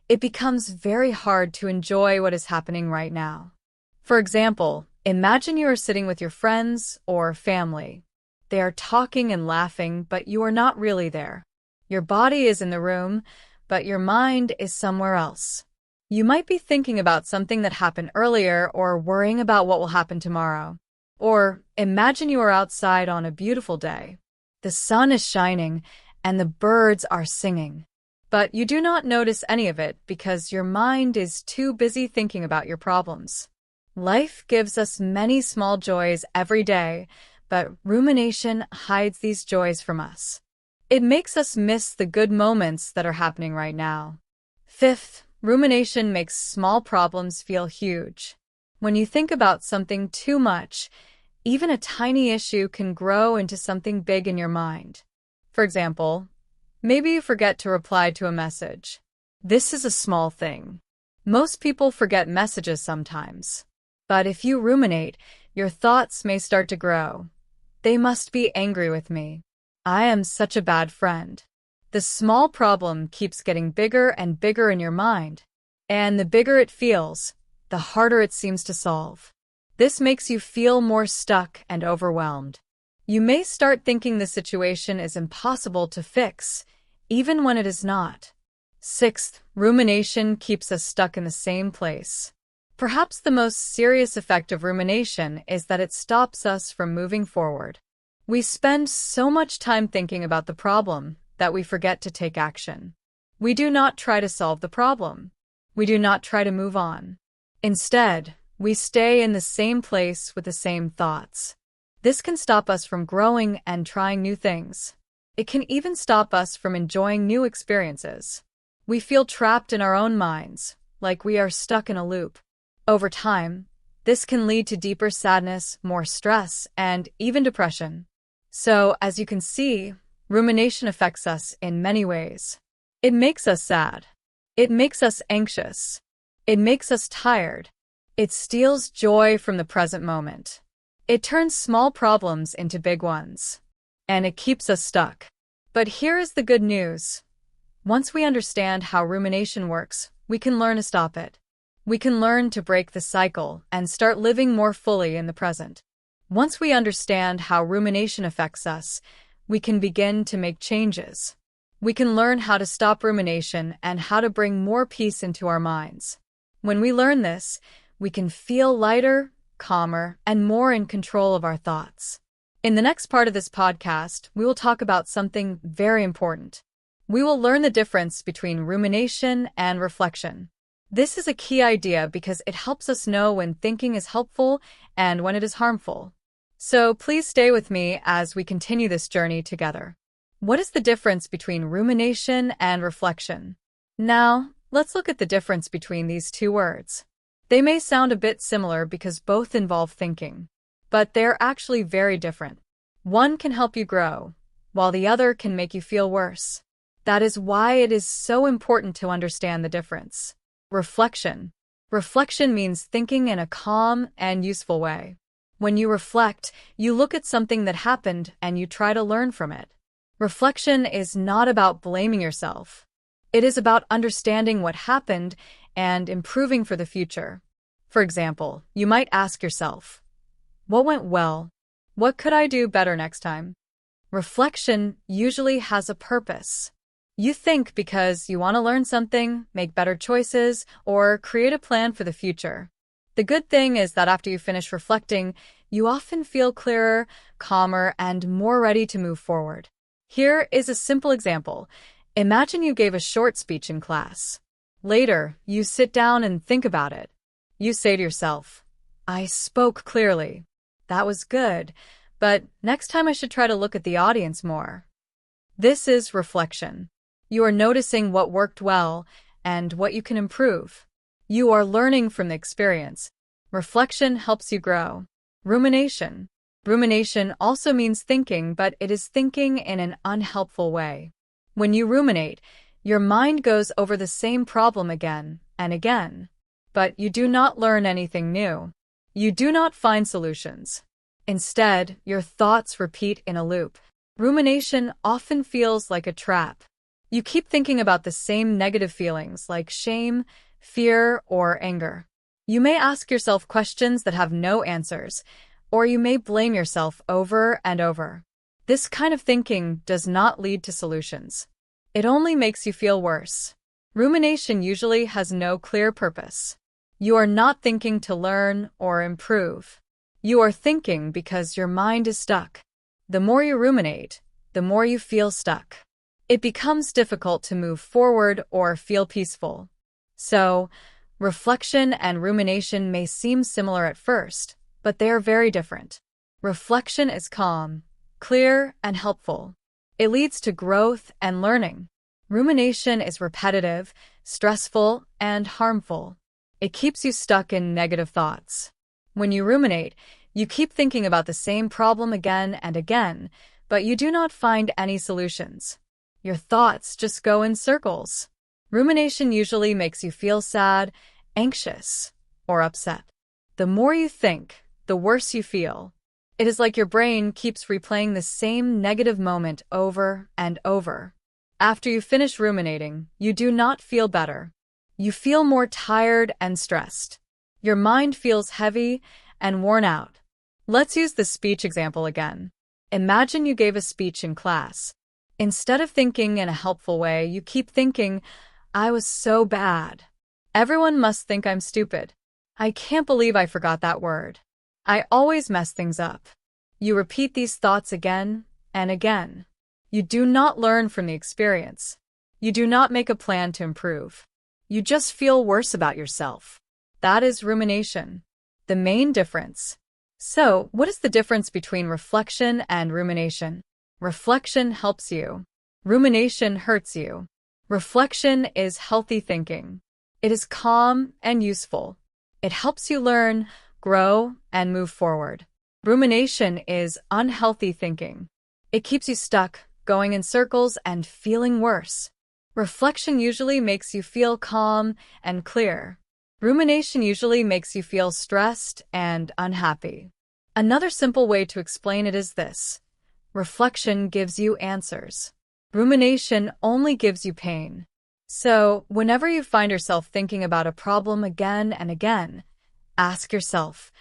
it becomes very hard to enjoy what is happening right now. For example, Imagine you are sitting with your friends or family. They are talking and laughing, but you are not really there. Your body is in the room, but your mind is somewhere else. You might be thinking about something that happened earlier or worrying about what will happen tomorrow. Or imagine you are outside on a beautiful day. The sun is shining and the birds are singing. But you do not notice any of it because your mind is too busy thinking about your problems. Life gives us many small joys every day, but rumination hides these joys from us. It makes us miss the good moments that are happening right now. Fifth, rumination makes small problems feel huge. When you think about something too much, even a tiny issue can grow into something big in your mind. For example, maybe you forget to reply to a message. This is a small thing. Most people forget messages sometimes. But if you ruminate, your thoughts may start to grow. They must be angry with me. I am such a bad friend. The small problem keeps getting bigger and bigger in your mind. And the bigger it feels, the harder it seems to solve. This makes you feel more stuck and overwhelmed. You may start thinking the situation is impossible to fix, even when it is not. Sixth, rumination keeps us stuck in the same place. Perhaps the most serious effect of rumination is that it stops us from moving forward. We spend so much time thinking about the problem that we forget to take action. We do not try to solve the problem. We do not try to move on. Instead, we stay in the same place with the same thoughts. This can stop us from growing and trying new things. It can even stop us from enjoying new experiences. We feel trapped in our own minds, like we are stuck in a loop. Over time, this can lead to deeper sadness, more stress, and even depression. So, as you can see, rumination affects us in many ways. It makes us sad. It makes us anxious. It makes us tired. It steals joy from the present moment. It turns small problems into big ones. And it keeps us stuck. But here is the good news. Once we understand how rumination works, we can learn to stop it. We can learn to break the cycle and start living more fully in the present. Once we understand how rumination affects us, we can begin to make changes. We can learn how to stop rumination and how to bring more peace into our minds. When we learn this, we can feel lighter, calmer, and more in control of our thoughts. In the next part of this podcast, we will talk about something very important. We will learn the difference between rumination and reflection. This is a key idea because it helps us know when thinking is helpful and when it is harmful. So please stay with me as we continue this journey together. What is the difference between rumination and reflection? Now, let's look at the difference between these two words. They may sound a bit similar because both involve thinking, but they're actually very different. One can help you grow, while the other can make you feel worse. That is why it is so important to understand the difference. Reflection. Reflection means thinking in a calm and useful way. When you reflect, you look at something that happened and you try to learn from it. Reflection is not about blaming yourself. It is about understanding what happened and improving for the future. For example, you might ask yourself, what went well? What could I do better next time? Reflection usually has a purpose. You think because you want to learn something, make better choices, or create a plan for the future. The good thing is that after you finish reflecting, you often feel clearer, calmer, and more ready to move forward. Here is a simple example. Imagine you gave a short speech in class. Later, you sit down and think about it. You say to yourself, I spoke clearly. That was good, but next time I should try to look at the audience more. This is reflection. You are noticing what worked well and what you can improve. You are learning from the experience. Reflection helps you grow. Rumination. Rumination also means thinking, but it is thinking in an unhelpful way. When you ruminate, your mind goes over the same problem again and again. But you do not learn anything new. You do not find solutions. Instead, your thoughts repeat in a loop. Rumination often feels like a trap. You keep thinking about the same negative feelings like shame, fear, or anger. You may ask yourself questions that have no answers, or you may blame yourself over and over. This kind of thinking does not lead to solutions. It only makes you feel worse. Rumination usually has no clear purpose. You are not thinking to learn or improve. You are thinking because your mind is stuck. The more you ruminate, the more you feel stuck. It becomes difficult to move forward or feel peaceful. So, reflection and rumination may seem similar at first, but they are very different. Reflection is calm, clear, and helpful. It leads to growth and learning. Rumination is repetitive, stressful, and harmful. It keeps you stuck in negative thoughts. When you ruminate, you keep thinking about the same problem again and again, but you do not find any solutions. Your thoughts just go in circles. Rumination usually makes you feel sad, anxious, or upset. The more you think, the worse you feel. It is like your brain keeps replaying the same negative moment over and over. After you finish ruminating, you do not feel better. You feel more tired and stressed. Your mind feels heavy and worn out. Let's use the speech example again. Imagine you gave a speech in class. Instead of thinking in a helpful way, you keep thinking, I was so bad. Everyone must think I'm stupid. I can't believe I forgot that word. I always mess things up. You repeat these thoughts again and again. You do not learn from the experience. You do not make a plan to improve. You just feel worse about yourself. That is rumination. The main difference. So, what is the difference between reflection and rumination? Reflection helps you. Rumination hurts you. Reflection is healthy thinking. It is calm and useful. It helps you learn, grow, and move forward. Rumination is unhealthy thinking. It keeps you stuck, going in circles, and feeling worse. Reflection usually makes you feel calm and clear. Rumination usually makes you feel stressed and unhappy. Another simple way to explain it is this. Reflection gives you answers. Rumination only gives you pain. So, whenever you find yourself thinking about a problem again and again, ask yourself,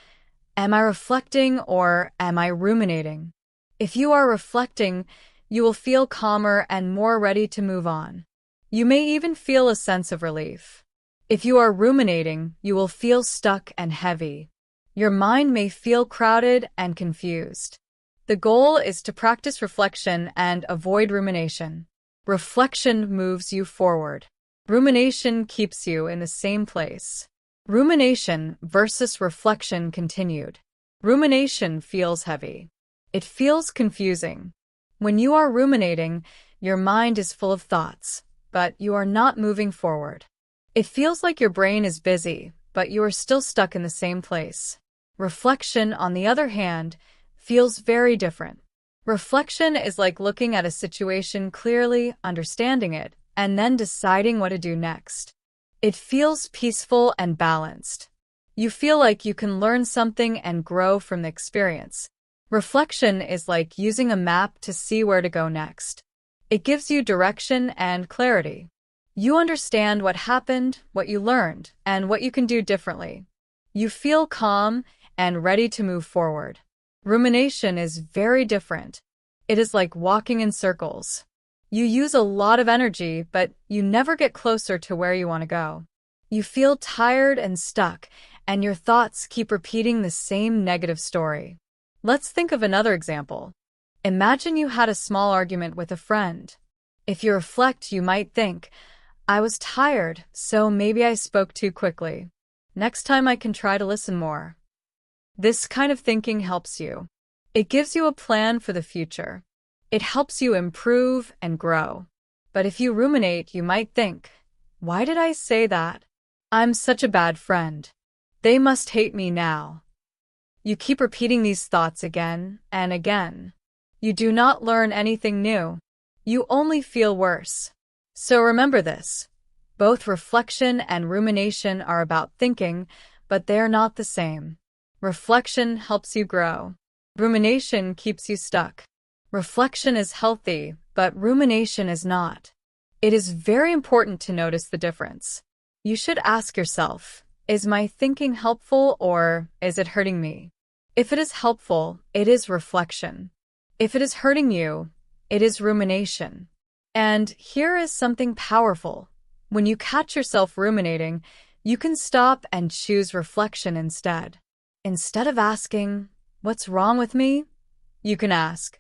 am I reflecting or am I ruminating? If you are reflecting, you will feel calmer and more ready to move on. You may even feel a sense of relief. If you are ruminating, you will feel stuck and heavy. Your mind may feel crowded and confused. The goal is to practice reflection and avoid rumination. Reflection moves you forward. Rumination keeps you in the same place. Rumination versus reflection continued. Rumination feels heavy. It feels confusing. When you are ruminating, your mind is full of thoughts, but you are not moving forward. It feels like your brain is busy, but you are still stuck in the same place. Reflection, on the other hand, feels very different. Reflection is like looking at a situation clearly, understanding it, and then deciding what to do next. It feels peaceful and balanced. You feel like you can learn something and grow from the experience. Reflection is like using a map to see where to go next. It gives you direction and clarity. You understand what happened, what you learned, and what you can do differently. You feel calm and ready to move forward. Rumination is very different. It is like walking in circles. You use a lot of energy, but you never get closer to where you want to go. You feel tired and stuck, and your thoughts keep repeating the same negative story. Let's think of another example. Imagine you had a small argument with a friend. If you reflect, you might think, I was tired, so maybe I spoke too quickly. Next time I can try to listen more. This kind of thinking helps you. It gives you a plan for the future. It helps you improve and grow. But if you ruminate, you might think, why did I say that? I'm such a bad friend. They must hate me now. You keep repeating these thoughts again and again. You do not learn anything new. You only feel worse. So remember this. Both reflection and rumination are about thinking, but they are not the same. Reflection helps you grow. Rumination keeps you stuck. Reflection is healthy, but rumination is not. It is very important to notice the difference. You should ask yourself, Is my thinking helpful or is it hurting me? If it is helpful, it is reflection. If it is hurting you, it is rumination. And here is something powerful. When you catch yourself ruminating, you can stop and choose reflection instead. Instead of asking, "What's wrong with me?" you can ask,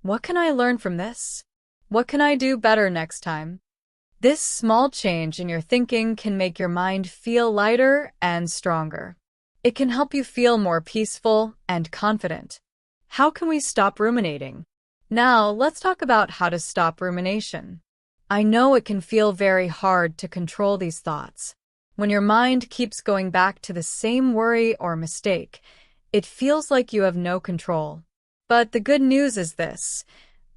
"What can I learn from this? What can I do better next time?" This small change in your thinking can make your mind feel lighter and stronger. It can help you feel more peaceful and confident. How can we stop ruminating? Now, let's talk about how to stop rumination. I know it can feel very hard to control these thoughts. When your mind keeps going back to the same worry or mistake, it feels like you have no control. But the good news is this.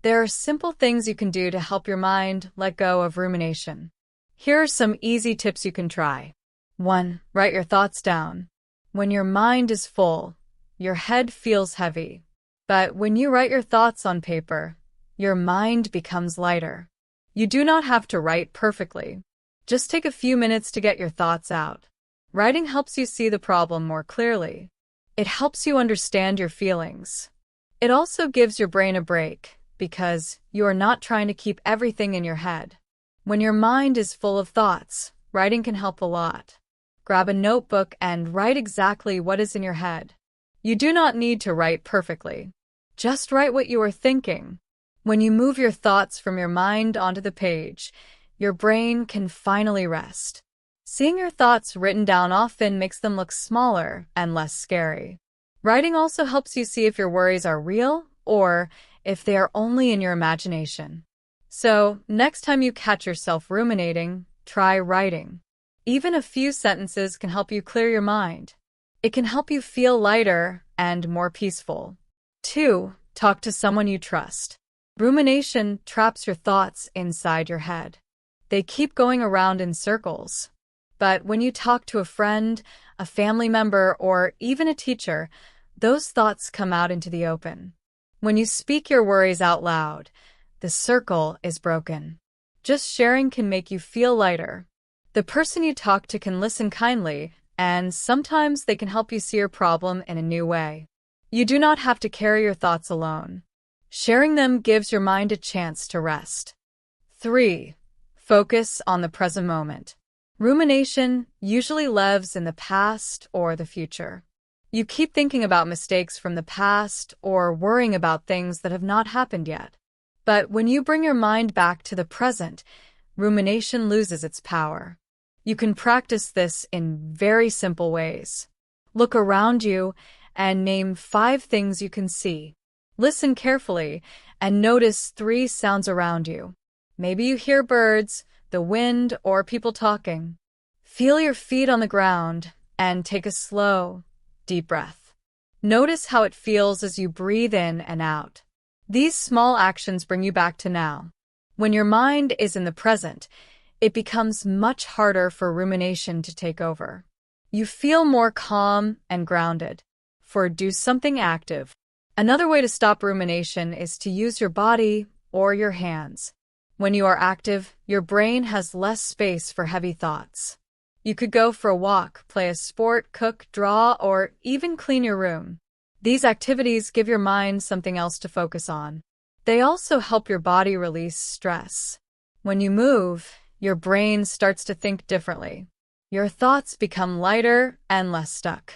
There are simple things you can do to help your mind let go of rumination. Here are some easy tips you can try. 1. Write your thoughts down. When your mind is full, your head feels heavy. But when you write your thoughts on paper, your mind becomes lighter. You do not have to write perfectly. Just take a few minutes to get your thoughts out. Writing helps you see the problem more clearly. It helps you understand your feelings. It also gives your brain a break, because you are not trying to keep everything in your head. When your mind is full of thoughts, writing can help a lot. Grab a notebook and write exactly what is in your head. You do not need to write perfectly. Just write what you are thinking. When you move your thoughts from your mind onto the page, your brain can finally rest. Seeing your thoughts written down often makes them look smaller and less scary. Writing also helps you see if your worries are real or if they are only in your imagination. So, next time you catch yourself ruminating, try writing. Even a few sentences can help you clear your mind. It can help you feel lighter and more peaceful. 2. Talk to someone you trust. Rumination traps your thoughts inside your head. They keep going around in circles. But when you talk to a friend, a family member, or even a teacher, those thoughts come out into the open. When you speak your worries out loud, the circle is broken. Just sharing can make you feel lighter. The person you talk to can listen kindly, and sometimes they can help you see your problem in a new way. You do not have to carry your thoughts alone. Sharing them gives your mind a chance to rest. 3. Focus on the present moment. Rumination usually lives in the past or the future. You keep thinking about mistakes from the past or worrying about things that have not happened yet. But when you bring your mind back to the present, rumination loses its power. You can practice this in very simple ways. Look around you and name 5 things you can see. Listen carefully and notice 3 sounds around you. Maybe you hear birds, the wind, or people talking. Feel your feet on the ground and take a slow, deep breath. Notice how it feels as you breathe in and out. These small actions bring you back to now. When your mind is in the present, it becomes much harder for rumination to take over. You feel more calm and grounded. Do something active. Another way to stop rumination is to use your body or your hands. When you are active, your brain has less space for heavy thoughts. You could go for a walk, play a sport, cook, draw, or even clean your room. These activities give your mind something else to focus on. They also help your body release stress. When you move, your brain starts to think differently. Your thoughts become lighter and less stuck.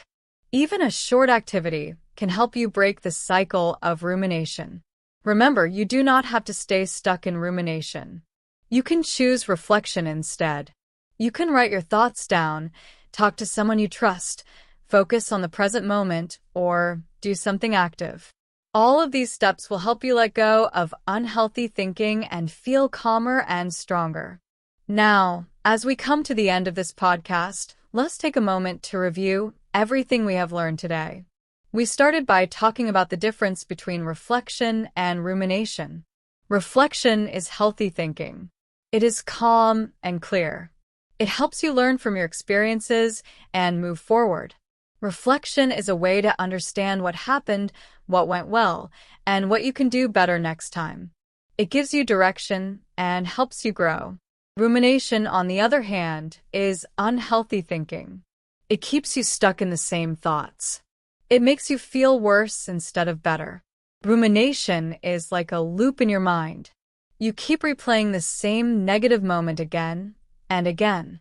Even a short activity can help you break the cycle of rumination. Remember, you do not have to stay stuck in rumination. You can choose reflection instead. You can write your thoughts down, talk to someone you trust, focus on the present moment, or do something active. All of these steps will help you let go of unhealthy thinking and feel calmer and stronger. Now, as we come to the end of this podcast, let's take a moment to review everything we have learned today. We started by talking about the difference between reflection and rumination. Reflection is healthy thinking. It is calm and clear. It helps you learn from your experiences and move forward. Reflection is a way to understand what happened, what went well, and what you can do better next time. It gives you direction and helps you grow. Rumination, on the other hand, is unhealthy thinking. It keeps you stuck in the same thoughts. It makes you feel worse instead of better. Rumination is like a loop in your mind. You keep replaying the same negative moment again and again.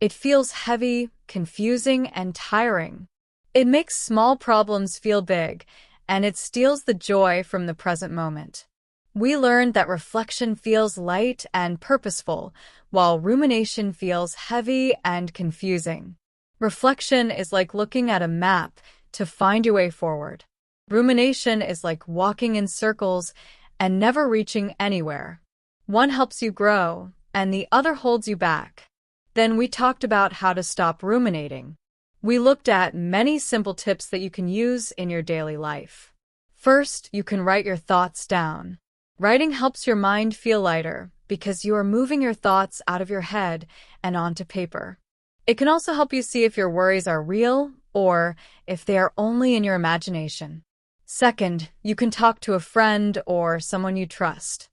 It feels heavy, confusing, and tiring. It makes small problems feel big, and it steals the joy from the present moment. We learned that reflection feels light and purposeful, while rumination feels heavy and confusing. Reflection is like looking at a map to find your way forward. Rumination is like walking in circles and never reaching anywhere. One helps you grow, and the other holds you back. Then we talked about how to stop ruminating. We looked at many simple tips that you can use in your daily life. First, you can write your thoughts down. Writing helps your mind feel lighter because you are moving your thoughts out of your head and onto paper. It can also help you see if your worries are real or if they are only in your imagination. Second, you can talk to a friend or someone you trust.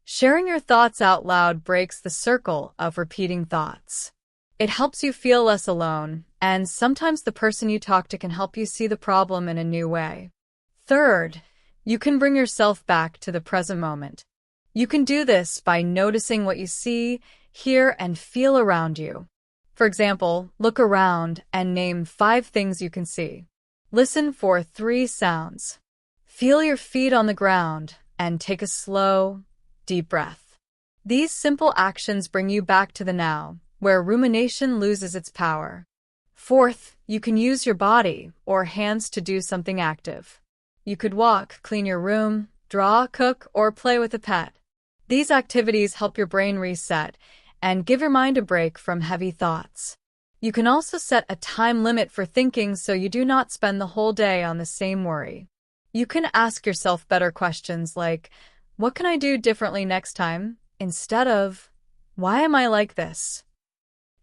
Sharing your thoughts out loud breaks the circle of repeating thoughts. It helps you feel less alone, and sometimes the person you talk to can help you see the problem in a new way. Third, you can bring yourself back to the present moment. You can do this by noticing what you see, hear, and feel around you. For example, look around and name 5 things you can see. Listen for 3 sounds. Feel your feet on the ground and take a slow, deep breath. These simple actions bring you back to the now, where rumination loses its power. Fourth, you can use your body or hands to do something active. You could walk, clean your room, draw, cook, or play with a pet. These activities help your brain reset and give your mind a break from heavy thoughts. You can also set a time limit for thinking so you do not spend the whole day on the same worry. You can ask yourself better questions like, what can I do differently next time? Instead of, why am I like this?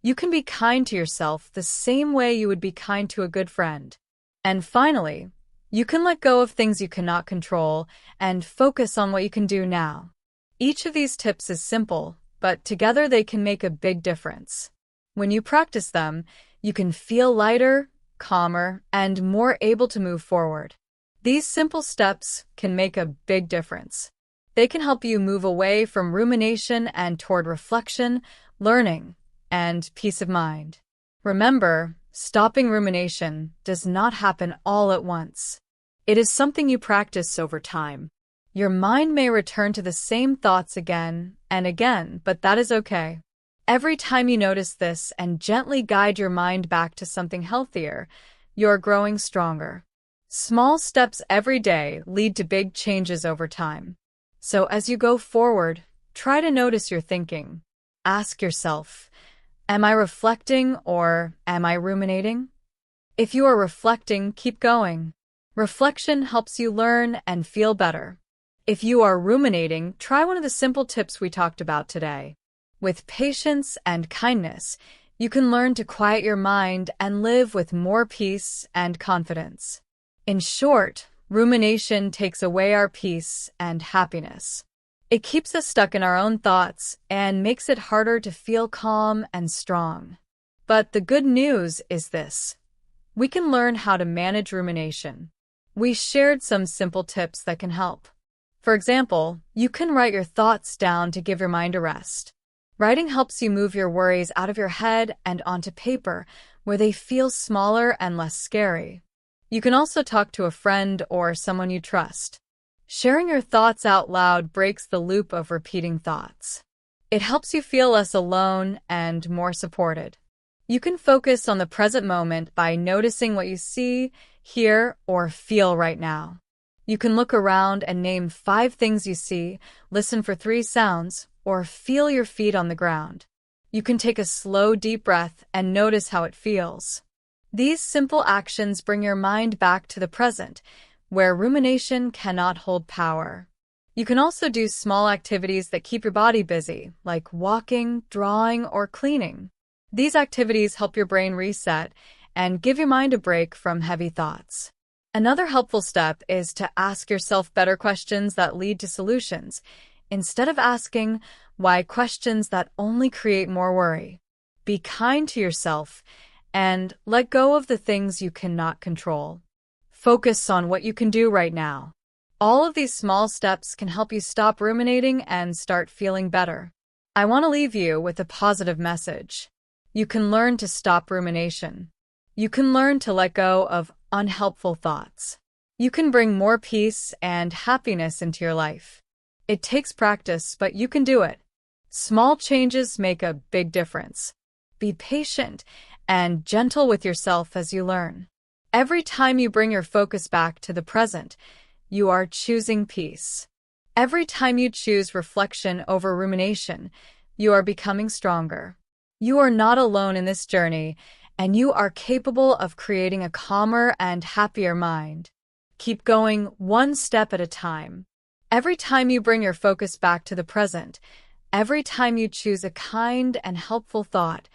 You can be kind to yourself the same way you would be kind to a good friend. And finally, you can let go of things you cannot control and focus on what you can do now. Each of these tips is simple, but together they can make a big difference. When you practice them, you can feel lighter, calmer, and more able to move forward. These simple steps can make a big difference. They can help you move away from rumination and toward reflection, learning, and peace of mind. Remember, stopping rumination does not happen all at once. It is something you practice over time. Your mind may return to the same thoughts again and again, but that is okay. Every time you notice this and gently guide your mind back to something healthier, you're growing stronger. Small steps every day lead to big changes over time. So as you go forward, try to notice your thinking. Ask yourself, am I reflecting or am I ruminating? If you are reflecting, keep going. Reflection helps you learn and feel better. If you are ruminating, try one of the simple tips we talked about today. With patience and kindness, you can learn to quiet your mind and live with more peace and confidence. In short, rumination takes away our peace and happiness. It keeps us stuck in our own thoughts and makes it harder to feel calm and strong. But the good news is this: we can learn how to manage rumination. We shared some simple tips that can help. For example, you can write your thoughts down to give your mind a rest. Writing helps you move your worries out of your head and onto paper, where they feel smaller and less scary. You can also talk to a friend or someone you trust. Sharing your thoughts out loud breaks the loop of repeating thoughts. It helps you feel less alone and more supported. You can focus on the present moment by noticing what you see, hear, or feel right now. You can look around and name 5 things you see, listen for 3 sounds, or feel your feet on the ground. You can take a slow, deep breath and notice how it feels. These simple actions bring your mind back to the present, where rumination cannot hold power. You can also do small activities that keep your body busy, like walking, drawing, or cleaning. These activities help your brain reset and give your mind a break from heavy thoughts. Another helpful step is to ask yourself better questions that lead to solutions, instead of asking why questions that only create more worry. Be kind to yourself and let go of the things you cannot control. Focus on what you can do right now. All of these small steps can help you stop ruminating and start feeling better. I want to leave you with a positive message. You can learn to stop rumination. You can learn to let go of unhelpful thoughts. You can bring more peace and happiness into your life. It takes practice, but you can do it. Small changes make a big difference. Be patient and gentle with yourself as you learn. Every time you bring your focus back to the present, you are choosing peace. Every time you choose reflection over rumination, you are becoming stronger. You are not alone in this journey, and you are capable of creating a calmer and happier mind. Keep going one step at a time. Every time you bring your focus back to the present, every time you choose a kind and helpful thought,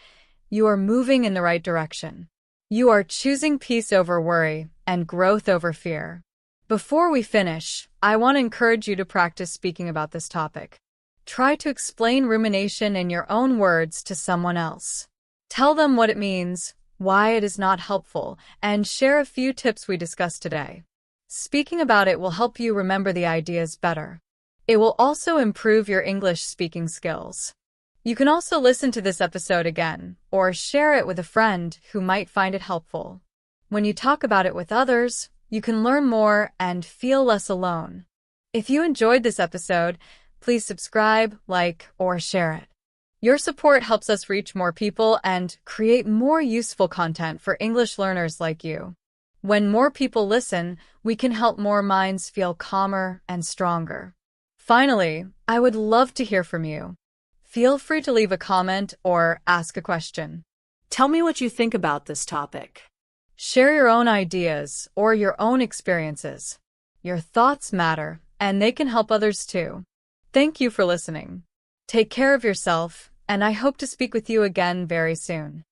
you are moving in the right direction. You are choosing peace over worry and growth over fear. Before we finish, I want to encourage you to practice speaking about this topic. Try to explain rumination in your own words to someone else. Tell them what it means, why it is not helpful, and share a few tips we discussed today. Speaking about it will help you remember the ideas better. It will also improve your English speaking skills. You can also listen to this episode again or share it with a friend who might find it helpful. When you talk about it with others, you can learn more and feel less alone. If you enjoyed this episode, please subscribe, like, or share it. Your support helps us reach more people and create more useful content for English learners like you. When more people listen, we can help more minds feel calmer and stronger. Finally, I would love to hear from you. Feel free to leave a comment or ask a question. Tell me what you think about this topic. Share your own ideas or your own experiences. Your thoughts matter, and they can help others too. Thank you for listening. Take care of yourself, and I hope to speak with you again very soon.